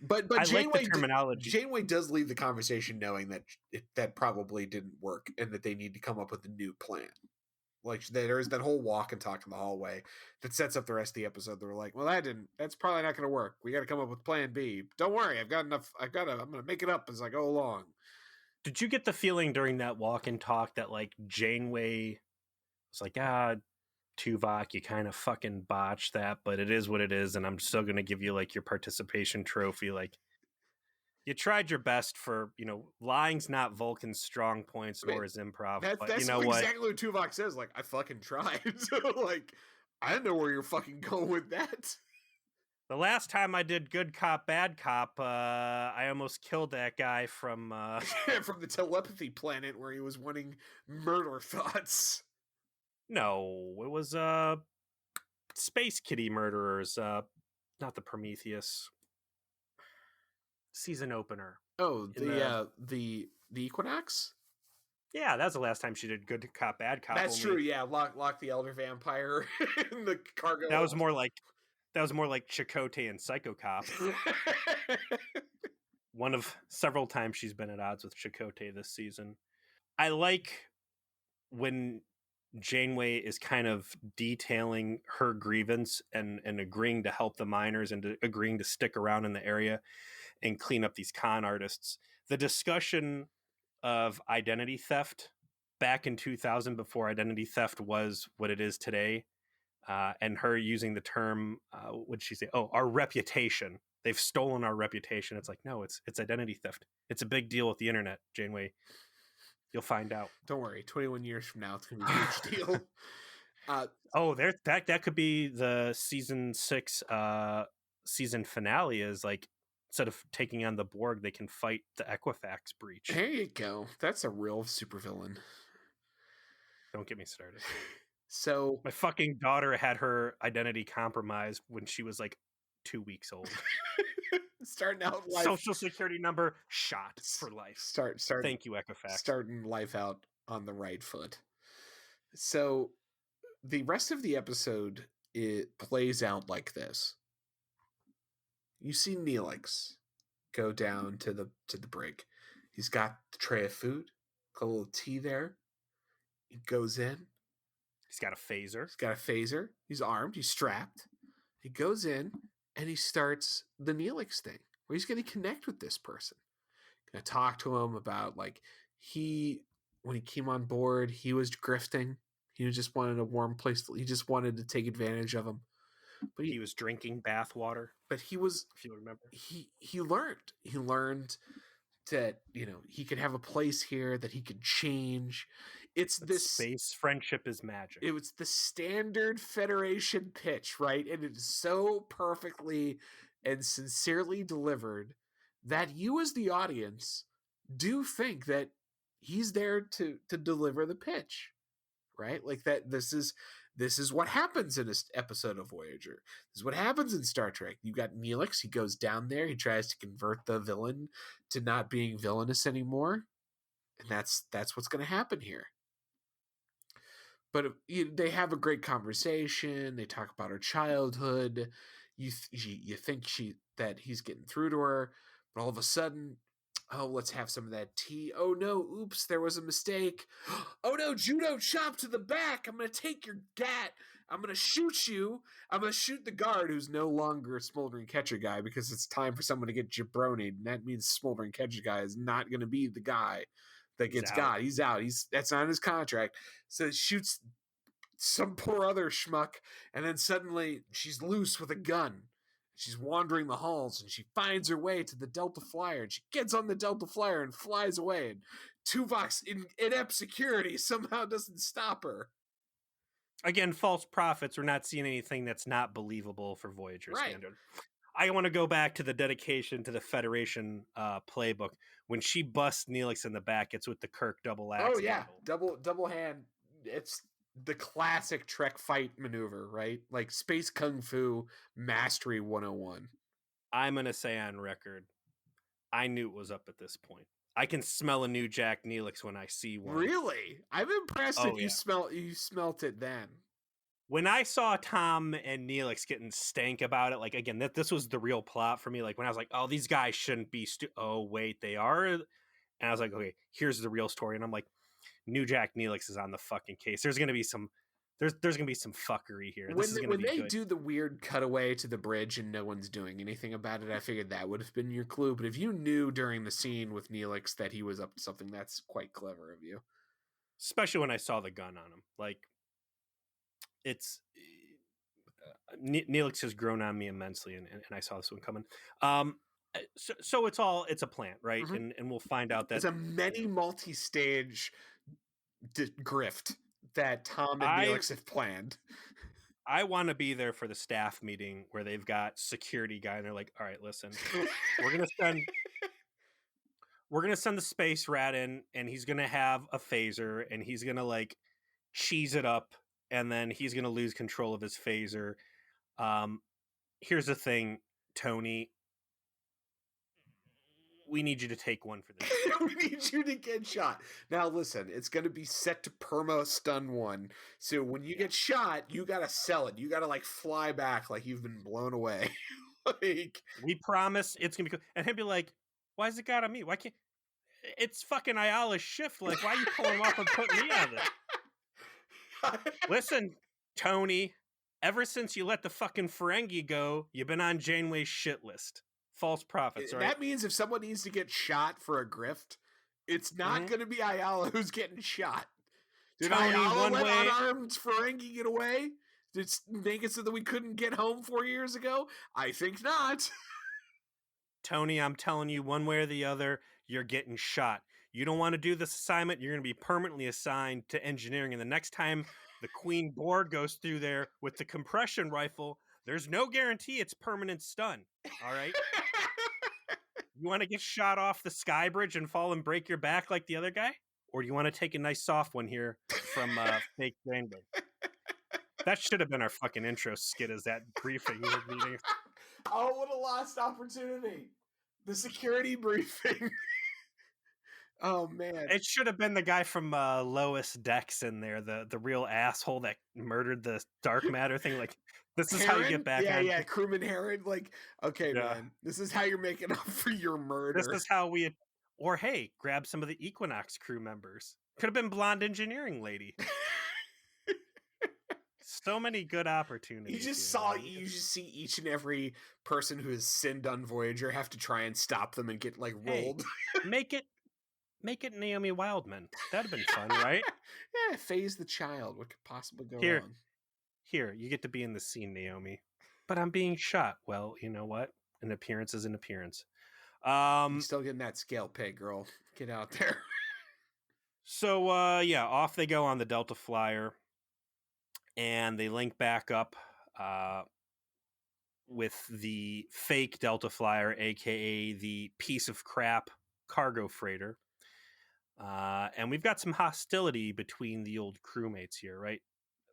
But I like the terminology. Janeway does leave the conversation knowing that that probably didn't work and that they need to come up with a new plan. Like there's that whole walk and talk in the hallway that sets up the rest of the episode. They're like, well, that's probably not going to work. We got to come up with plan B. Don't worry. I've got enough. I'm going to make it up as I go along. Did you get the feeling during that walk and talk that like Janeway was like, Tuvok, you kind of fucking botched that, but it is what it is. And I'm still going to give you like your participation trophy. Like, you tried your best for, lying's not Vulcan's strong points, nor is improv. But that's you know exactly what Tuvok says. Like, I fucking tried. Like, I don't know where you're fucking going with that. The last time I did good cop, bad cop, I almost killed that guy from from the telepathy planet where he was wanting murder thoughts. No, it was Space Kitty murderers, not the Prometheus. Season opener. Oh, the Equinox? Yeah, that's the last time she did good cop, bad cop. That's true. Yeah, lock the elder vampire in the cargo. That was more like Chakotay and Psycho Cop. One of several times she's been at odds with Chakotay this season. I like when Janeway is kind of detailing her grievance and agreeing to help the miners and agreeing to stick around in the area and clean up these con artists. The discussion of identity theft back in 2000, before identity theft was what it is today, and her using the term, what did she say? Oh, our reputation. they've stolen our reputation. It's like, no, it's identity theft. It's a big deal with the internet, Janeway. You'll find out. Don't worry, 21 years from now, it's gonna be a huge deal. Oh, that could be the season 6 season finale. Is like, instead of taking on the Borg, they can fight the Equifax breach. There you go. That's a real supervillain. Don't get me started. So my fucking daughter had her identity compromised when she was like 2 weeks old. Starting out life, social security number shot for life. Start. Thank you, Equifax. Starting life out on the right foot. So the rest of the episode, it plays out like this. You see Neelix go down to the brig. He's got the tray of food, got a little tea there. He goes in. He's got a phaser. He's armed. He's strapped. He goes in and he starts the Neelix thing, where he's going to connect with this person. Going to talk to him about, like, when he came on board, he was grifting. He just wanted a warm place. He just wanted to take advantage of him. But he was drinking bath water. But he was, if you remember, he learned that, you know, he could have a place here, that he could change. It's but this space friendship is magic. It was the standard Federation pitch, right? And it is so perfectly and sincerely delivered that you, as the audience, do think that he's there to deliver the pitch, right? Like that. This is what happens in this episode of Voyager. This is what happens in Star Trek. You got Neelix. He goes down there. He tries to convert the villain to not being villainous anymore, and that's what's going to happen here. But they have a great conversation. They talk about her childhood. You think that he's getting through to her, but all of a sudden, oh, let's have some of that tea. Oh no, oops, there was a mistake. Oh no, judo chop to the back. I'm gonna take your gat. I'm gonna shoot you. I'm gonna shoot the guard, who's no longer a Smoldering Catcher guy, because it's time for someone to get jabronied, and that means Smoldering Catcher guy is not gonna be the guy that gets got. He's out. That's not in his contract. So it shoots some poor other schmuck, and then suddenly she's loose with a gun. She's wandering the halls, and she finds her way to the Delta Flyer, and she gets on the Delta Flyer and flies away, and Tuvok's inept security somehow doesn't stop her. Again, false prophets. We're not seeing anything that's not believable for Voyager standard. I want to go back to the dedication to the Federation playbook. When she busts Neelix in the back, it's with the Kirk double axe. Oh yeah, double hand. It's the classic Trek fight maneuver, right? Like Space Kung Fu Mastery 101. I'm going to say on record, I knew it was up at this point. I can smell a new Jack Neelix when I see one. Really? I'm impressed that you smelt it then. When I saw Tom and Neelix getting stank about it, like, again, this was the real plot for me. Like, when I was like, oh, these guys shouldn't be oh, wait, they are. And I was like, okay, here's the real story. And I'm like, New Jack Neelix is on the fucking case. There's going to be some fuckery here. When they do the weird cutaway to the bridge and no one's doing anything about it, I figured that would have been your clue. But if you knew during the scene with Neelix that he was up to something, that's quite clever of you. Especially when I saw the gun on him. Like, it's Neelix has grown on me immensely, and I saw this one coming. So it's a plant, right? Mm-hmm. And we'll find out that it's a many multi-stage grift that Tom and Neelix have planned. I want to be there for the staff meeting where they've got security guy and they're like, all right, listen, we're gonna send the space rat in, and he's gonna have a phaser, and he's gonna like cheese it up, and then he's gonna lose control of his phaser. Here's the thing, Tony. We need you to take one for this. We need you to get shot. Now, listen, it's going to be set to perma stun one. So when you get shot, you got to sell it. You got to like fly back like you've been blown away. Like, we promise it's going to be cool. And he'll be like, why is it got on me? Why can't it's fucking Ayala's shift? Like, why are you pulling him off and putting me on it? Listen, Tony, ever since you let the fucking Ferengi go, you've been on Janeway's shit list. False prophets, right? That means if someone needs to get shot for a grift, it's not going to be Ayala who's getting shot. Did Tony, Ayala let unarmed Ferengi get away? Did it make it so that we couldn't get home 4 years ago? I think not. Tony, I'm telling you, one way or the other, you're getting shot. You don't want to do this assignment, you're going to be permanently assigned to engineering. And the next time the Queen Board goes through there with the compression rifle, there's no guarantee it's permanent stun. All right. You want to get shot off the sky bridge and fall and break your back like the other guy? Or do you want to take a nice soft one here from fake Rainbow? That should have been our fucking intro skit, is that briefing meeting. Oh, what a lost opportunity. The security briefing. Oh, man. It should have been the guy from Lois Dex in there, the real asshole that murdered the dark matter thing. Like, this is how you get back on. Yeah, crewman Heron. Like, okay, Yeah. man, this is how you're making up for your murder. This is how we... Or, hey, grab some of the Equinox crew members. Could have been blonde engineering lady. So many good opportunities. You just see each and every person who has sinned on Voyager have to try and stop them and get, like, rolled. Make it Naomi Wildman. That'd have been fun, right? Yeah, phase the child. What could possibly go wrong? Here, you get to be in the scene, Naomi. But I'm being shot. Well, you know what? An appearance is an appearance. You're still getting that scale pay, girl. Get out there. So, off they go on the Delta Flyer. And they link back up with the fake Delta Flyer, a.k.a. the piece of crap cargo freighter. And we've got some hostility between the old crewmates here, right?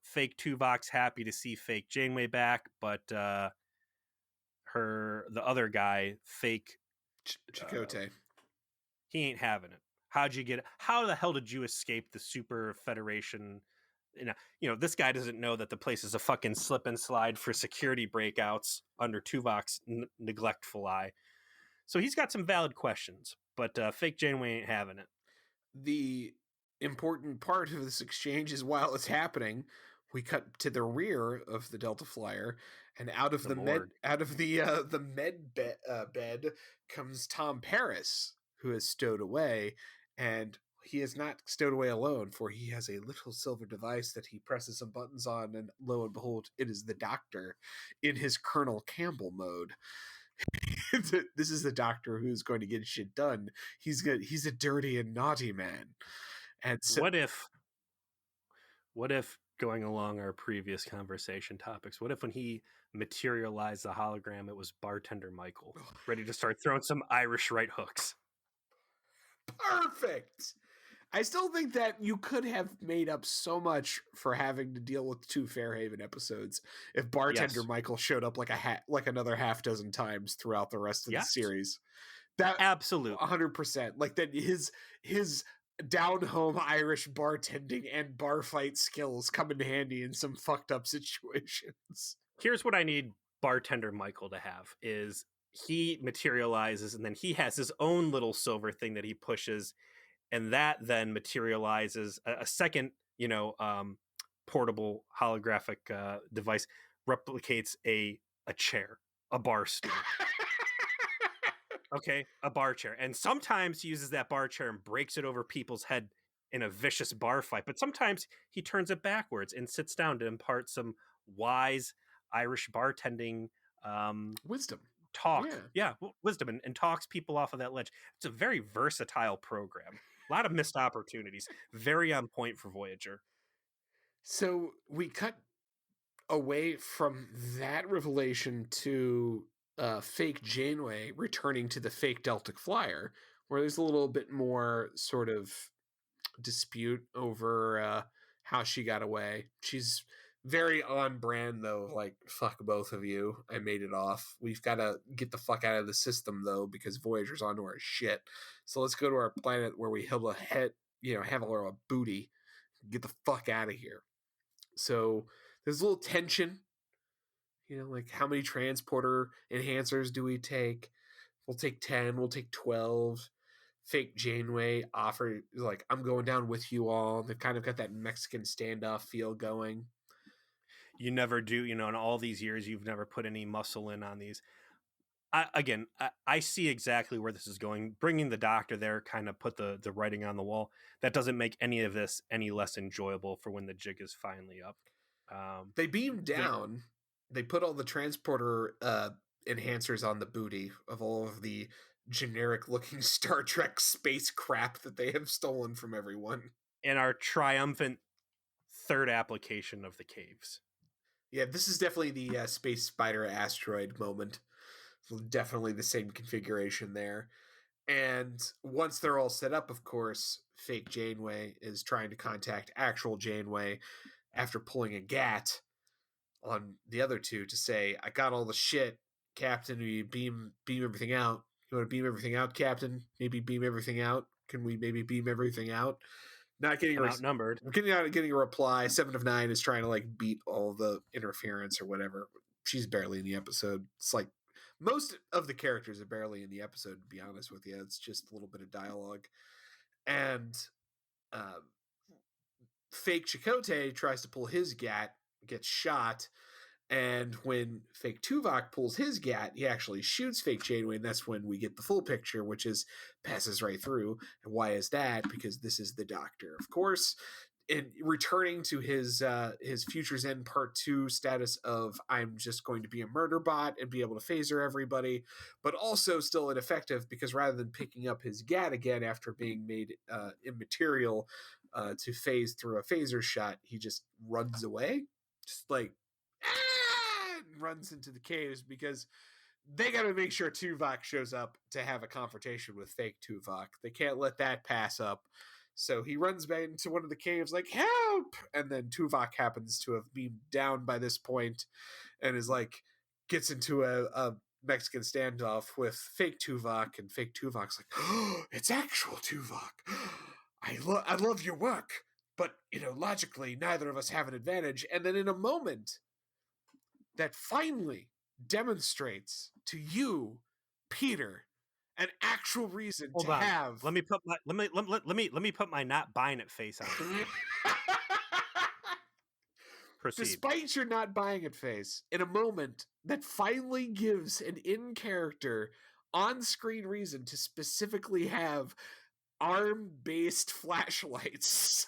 Fake Tuvok's happy to see fake Janeway back, but the other guy, fake Chakotay, he ain't having it. How the hell did you escape the Super Federation? You know, this guy doesn't know that the place is a fucking slip and slide for security breakouts under Tuvok's neglectful eye. So he's got some valid questions, but fake Janeway ain't having it. The important part of this exchange is while it's happening, we cut to the rear of the Delta Flyer, and out of the med bed comes Tom Paris, who is stowed away, and he is not stowed away alone, for he has a little silver device that he presses some buttons on, and lo and behold, it is the Doctor in his Colonel Campbell mode. This is the Doctor who's going to get shit done. He's a dirty and naughty man. And so, what if going along our previous conversation topics, what if when he materialized the hologram, it was bartender Michael, ready to start throwing some Irish right hooks? Perfect. I still think that you could have made up so much for having to deal with 2 Fairhaven episodes if bartender Michael showed up like another half dozen times throughout the rest of the series. That absolutely 100%. Like that his down home Irish bartending and bar fight skills come in handy in some fucked up situations. Here's what I need bartender Michael to have is he materializes and then he has his own little silver thing that he pushes. And that then materializes a second, portable holographic device, replicates a chair, a bar stool. Okay, a bar chair. And sometimes he uses that bar chair and breaks it over people's head in a vicious bar fight. But sometimes he turns it backwards and sits down to impart some wise Irish bartending wisdom. Talk. Yeah, wisdom and talks people off of that ledge. It's a very versatile program. A lot of missed opportunities. Very on point for Voyager. So we cut away from that revelation to fake Janeway returning to the fake Delta Flyer, where there's a little bit more sort of dispute over how she got away. She's very on brand, though. Like, fuck both of you. I made it off. We've got to get the fuck out of the system, though, because Voyager's onto our shit. So let's go to our planet where we have a booty. Get the fuck out of here. So there's a little tension. Like how many transporter enhancers do we take? We'll take 10. We'll take 12. Fake Janeway offer like, I'm going down with you all. They've kind of got that Mexican standoff feel going. You never do, in all these years, you've never put any muscle in on these. I see exactly where this is going. Bringing the Doctor there kind of put the writing on the wall. That doesn't make any of this any less enjoyable for when the jig is finally up. They beamed down. They put all the transporter enhancers on the booty of all of the generic looking Star Trek space crap that they have stolen from everyone. And our triumphant third application of the caves. Yeah, this is definitely the space spider asteroid moment. Definitely the same configuration there. And once they're all set up, of course, fake Janeway is trying to contact actual Janeway after pulling a gat on the other two to say, I got all the shit, Captain. Will you beam everything out? You want to beam everything out, Captain? Maybe beam everything out? Can we maybe beam everything out? Not getting outnumbered. Getting a reply. 7 of 9 is trying to like beat all the interference or whatever. She's barely in the episode. It's like most of the characters are barely in the episode, to be honest with you. It's just a little bit of dialogue. And fake Chakotay tries to pull his gat, gets shot, and when fake Tuvok pulls his gat, he actually shoots fake Janeway, and that's when we get the full picture, which is passes right through. And why is that? Because this is the Doctor, of course. In returning to his Future's End Part 2 status of I'm just going to be a murder bot and be able to phaser everybody, but also still ineffective because rather than picking up his gat again after being made immaterial to phase through a phaser shot, he just runs away. Just like runs into the caves because they got to make sure Tuvok shows up to have a confrontation with fake Tuvok. They can't let that pass up. So he runs back into one of the caves like, help! And then Tuvok happens to have beamed down by this point and is like, gets into a Mexican standoff with fake Tuvok, and fake Tuvok's like, oh, it's actual Tuvok. I love your work, but, logically, neither of us have an advantage. And then in a moment that finally demonstrates to you, Peter, an actual reason Hold to on. have. Let me put my not buying it face on. Proceed. Despite your not buying it face, in a moment that finally gives an in-character, on-screen reason to specifically have arm-based flashlights.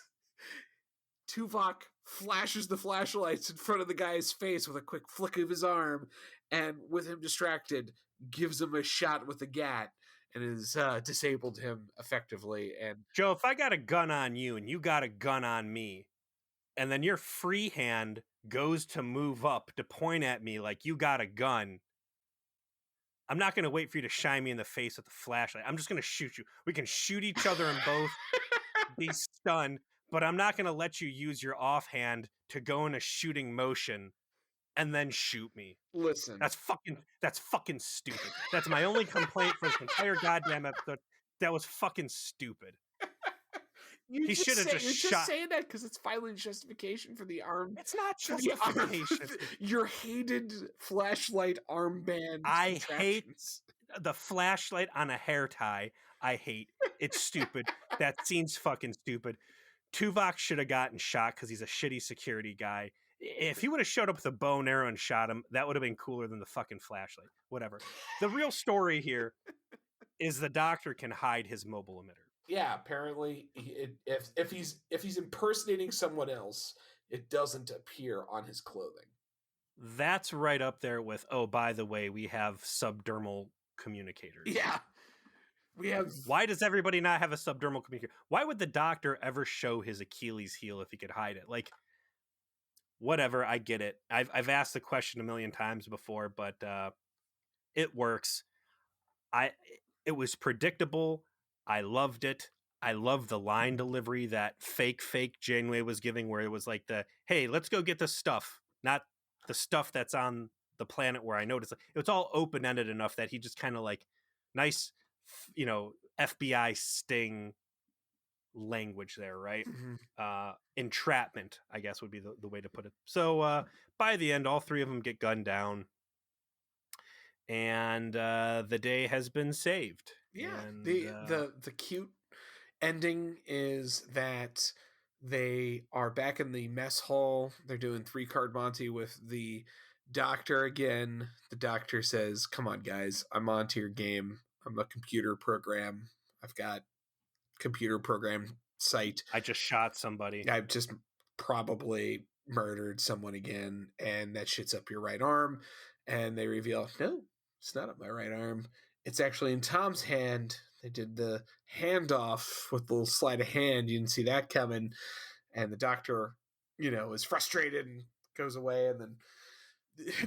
Tuvok flashes the flashlights in front of the guy's face with a quick flick of his arm, and with him distracted, gives him a shot with the gat and has disabled him effectively. And Joe, if I got a gun on you and you got a gun on me, and then your free hand goes to move up to point at me like you got a gun, I'm not going to wait for you to shine me in the face with the flashlight. I'm just going to shoot you. We can shoot each other and both be stunned, but I'm not going to let you use your offhand to go in a shooting motion and then shoot me. Listen, that's fucking stupid. That's my only complaint for this entire goddamn episode. That was fucking stupid. He should have just shot. Just saying that because it's finally justification for the arm. It's not justification. Your hated flashlight armband. I hate the flashlight on a hair tie. I hate. It's stupid. That scene's fucking stupid. Tuvok should have gotten shot because he's a shitty security guy. If he would have showed up with a bow and arrow and shot him, that would have been cooler than the fucking flashlight. Whatever. The real story here is the Doctor can hide his mobile emitter. Yeah, apparently, if he's impersonating someone else, it doesn't appear on his clothing. That's right up there with, oh, by the way, we have subdermal communicators. Yeah. We have. Why does everybody not have a subdermal communicator? Why would the Doctor ever show his Achilles heel if he could hide it? Like, whatever, I get it. I've asked the question a million times before, but it works. It was predictable. I loved it. I love the line delivery that fake Janeway was giving, where it was like hey, let's go get the stuff, not the stuff that's on the planet where I noticed. It was all open-ended enough that he just kind of like nice, FBI sting language there, right? Mm-hmm. Entrapment, I guess, would be the way to put it. So by the end, all three of them get gunned down, and the day has been saved. Yeah, and, the cute ending is that they are back in the mess hall. They're doing 3-card Monty with the Doctor again. The Doctor says, "Come on, guys, I'm onto your game. I'm a computer program. I've got computer program sight. I just shot somebody. I've just probably murdered someone again, and that shits up your right arm." And they reveal, no, It's not on my right arm. It's actually in Tom's hand. They did the handoff with the little sleight of hand. You didn't see that coming. And the doctor, is frustrated and goes away. And then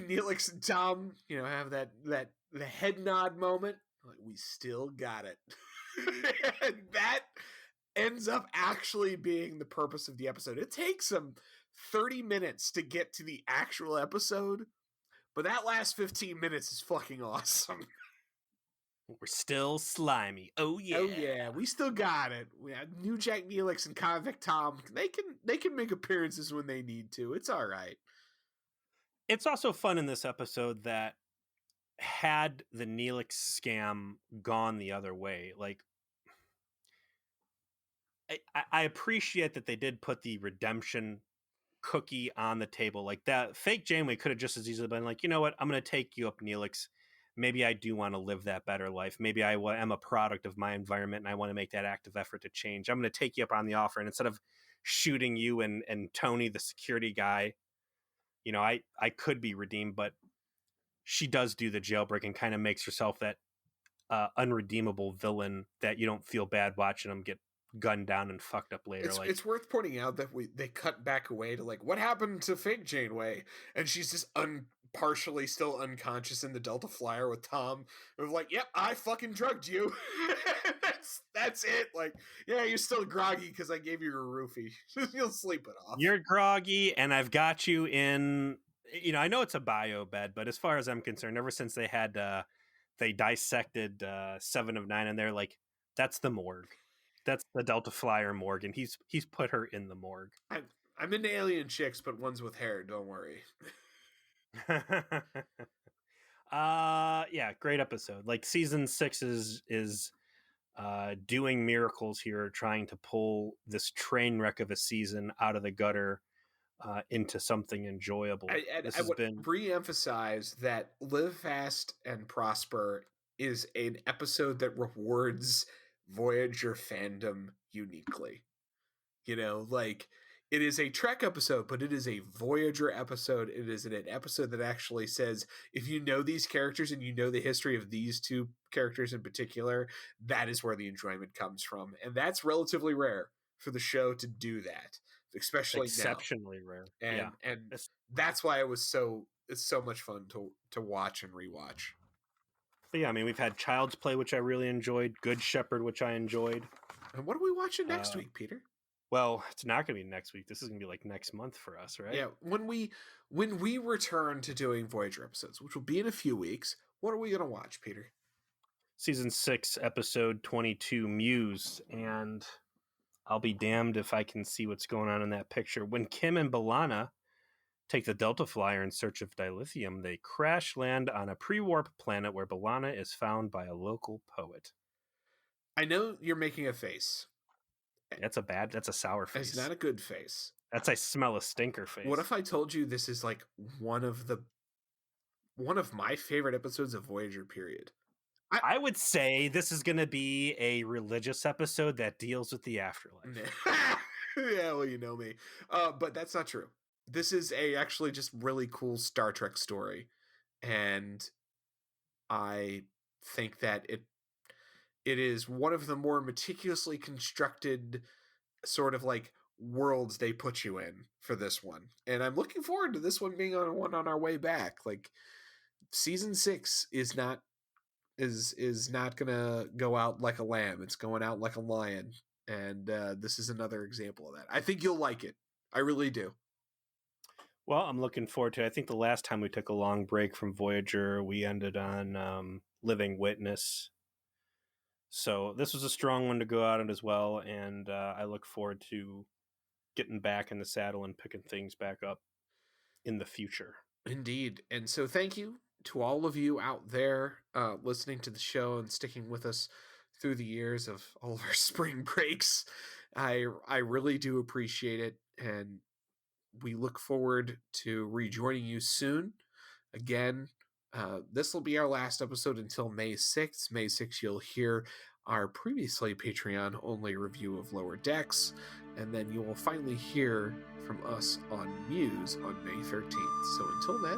Neelix and Tom, have that the head nod moment. Like, we still got it. And that ends up actually being the purpose of the episode. It takes them 30 minutes to get to the actual episode, but that last 15 minutes is fucking awesome. We're still slimy. Oh yeah. Oh yeah, we still got it. We have New Jack Neelix and Convict Tom. They can make appearances when they need to. It's all right. It's also fun in this episode that had the Neelix scam gone the other way, like I appreciate that they did put the redemption cookie on the table. Like that fake Janeway could have just as easily been like, you know what, I'm going to take you up, Neelix. Maybe I do want to live that better life. Maybe I am a product of my environment and I want to make that active effort to change. I'm going to take you up on the offer. And instead of shooting you and Tony, the security guy, I could be redeemed, but she does do the jailbreak and kind of makes herself that unredeemable villain that you don't feel bad watching them get gunned down and fucked up later. It's worth pointing out that they cut back away to like, what happened to fake Janeway? And she's just partially still unconscious in the Delta Flyer with Tom. Of like, yep, I fucking drugged you. that's it. Like, yeah, you're still groggy because I gave you a roofie. You'll sleep it off. You're groggy, and I've got you in. I know it's a bio bed, but as far as I'm concerned, ever since they dissected 7 of 9, and they're like, that's the morgue. That's the Delta Flyer morgue, and he's put her in the morgue. I'm into alien chicks, but ones with hair. Don't worry. Yeah, great episode. Like season 6 is doing miracles here, trying to pull this train wreck of a season out of the gutter into something enjoyable. I would re-emphasize that Live Fast and Prosper is an episode that rewards Voyager fandom uniquely. Like, it is a Trek episode, but it is a Voyager episode. It is an episode that actually says, if you know these characters and you know the history of these two characters in particular, that is where the enjoyment comes from. And that's relatively rare for the show to do that, especially exceptionally rare. And that's why it's so much fun to watch and rewatch. But yeah, I mean, we've had Child's Play, which I really enjoyed, Good Shepherd, which I enjoyed. And what are we watching next week, Peter? Well, it's not going to be next week. This is going to be like next month for us, right? Yeah, when we return to doing Voyager episodes, which will be in a few weeks, what are we going to watch, Peter? Season 6, episode 22, Muse. And I'll be damned if I can see what's going on in that picture. When Kim and B'Elanna take the Delta Flyer in search of dilithium, they crash land on a pre-warp planet where B'Elanna is found by a local poet. I know you're making a face. That's a sour face. It's not a good face. I smell a stinker face. What if I told you this is like one of my favorite episodes of Voyager, period? I would say this is going to be a religious episode that deals with the afterlife. Yeah, well, you know me. But that's not true. This is actually just really cool Star Trek story. And I think that it is one of the more meticulously constructed sort of like worlds they put you in for this one. And I'm looking forward to this one being on our way back. Like, season 6 is not gonna go out like a lamb. It's going out like a lion. And this is another example of that. I think you'll like it. I really do. Well, I'm looking forward to it. I think the last time we took a long break from Voyager, we ended on Living Witness. So this was a strong one to go out on as well, and I look forward to getting back in the saddle and picking things back up in the future. Indeed. And so thank you to all of you out there listening to the show and sticking with us through the years of all of our spring breaks. I really do appreciate it, and we look forward to rejoining you soon. Again, this will be our last episode until May 6th. May 6th, you'll hear our previously Patreon-only review of Lower Decks, and then you will finally hear from us on Muse on May 13th. So until then,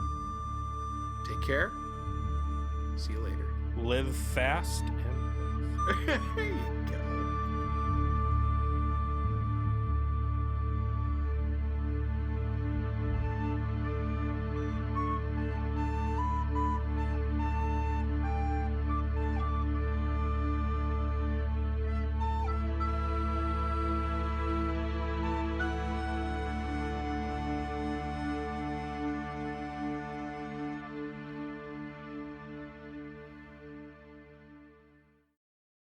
take care, See you later. Live fast and There you go.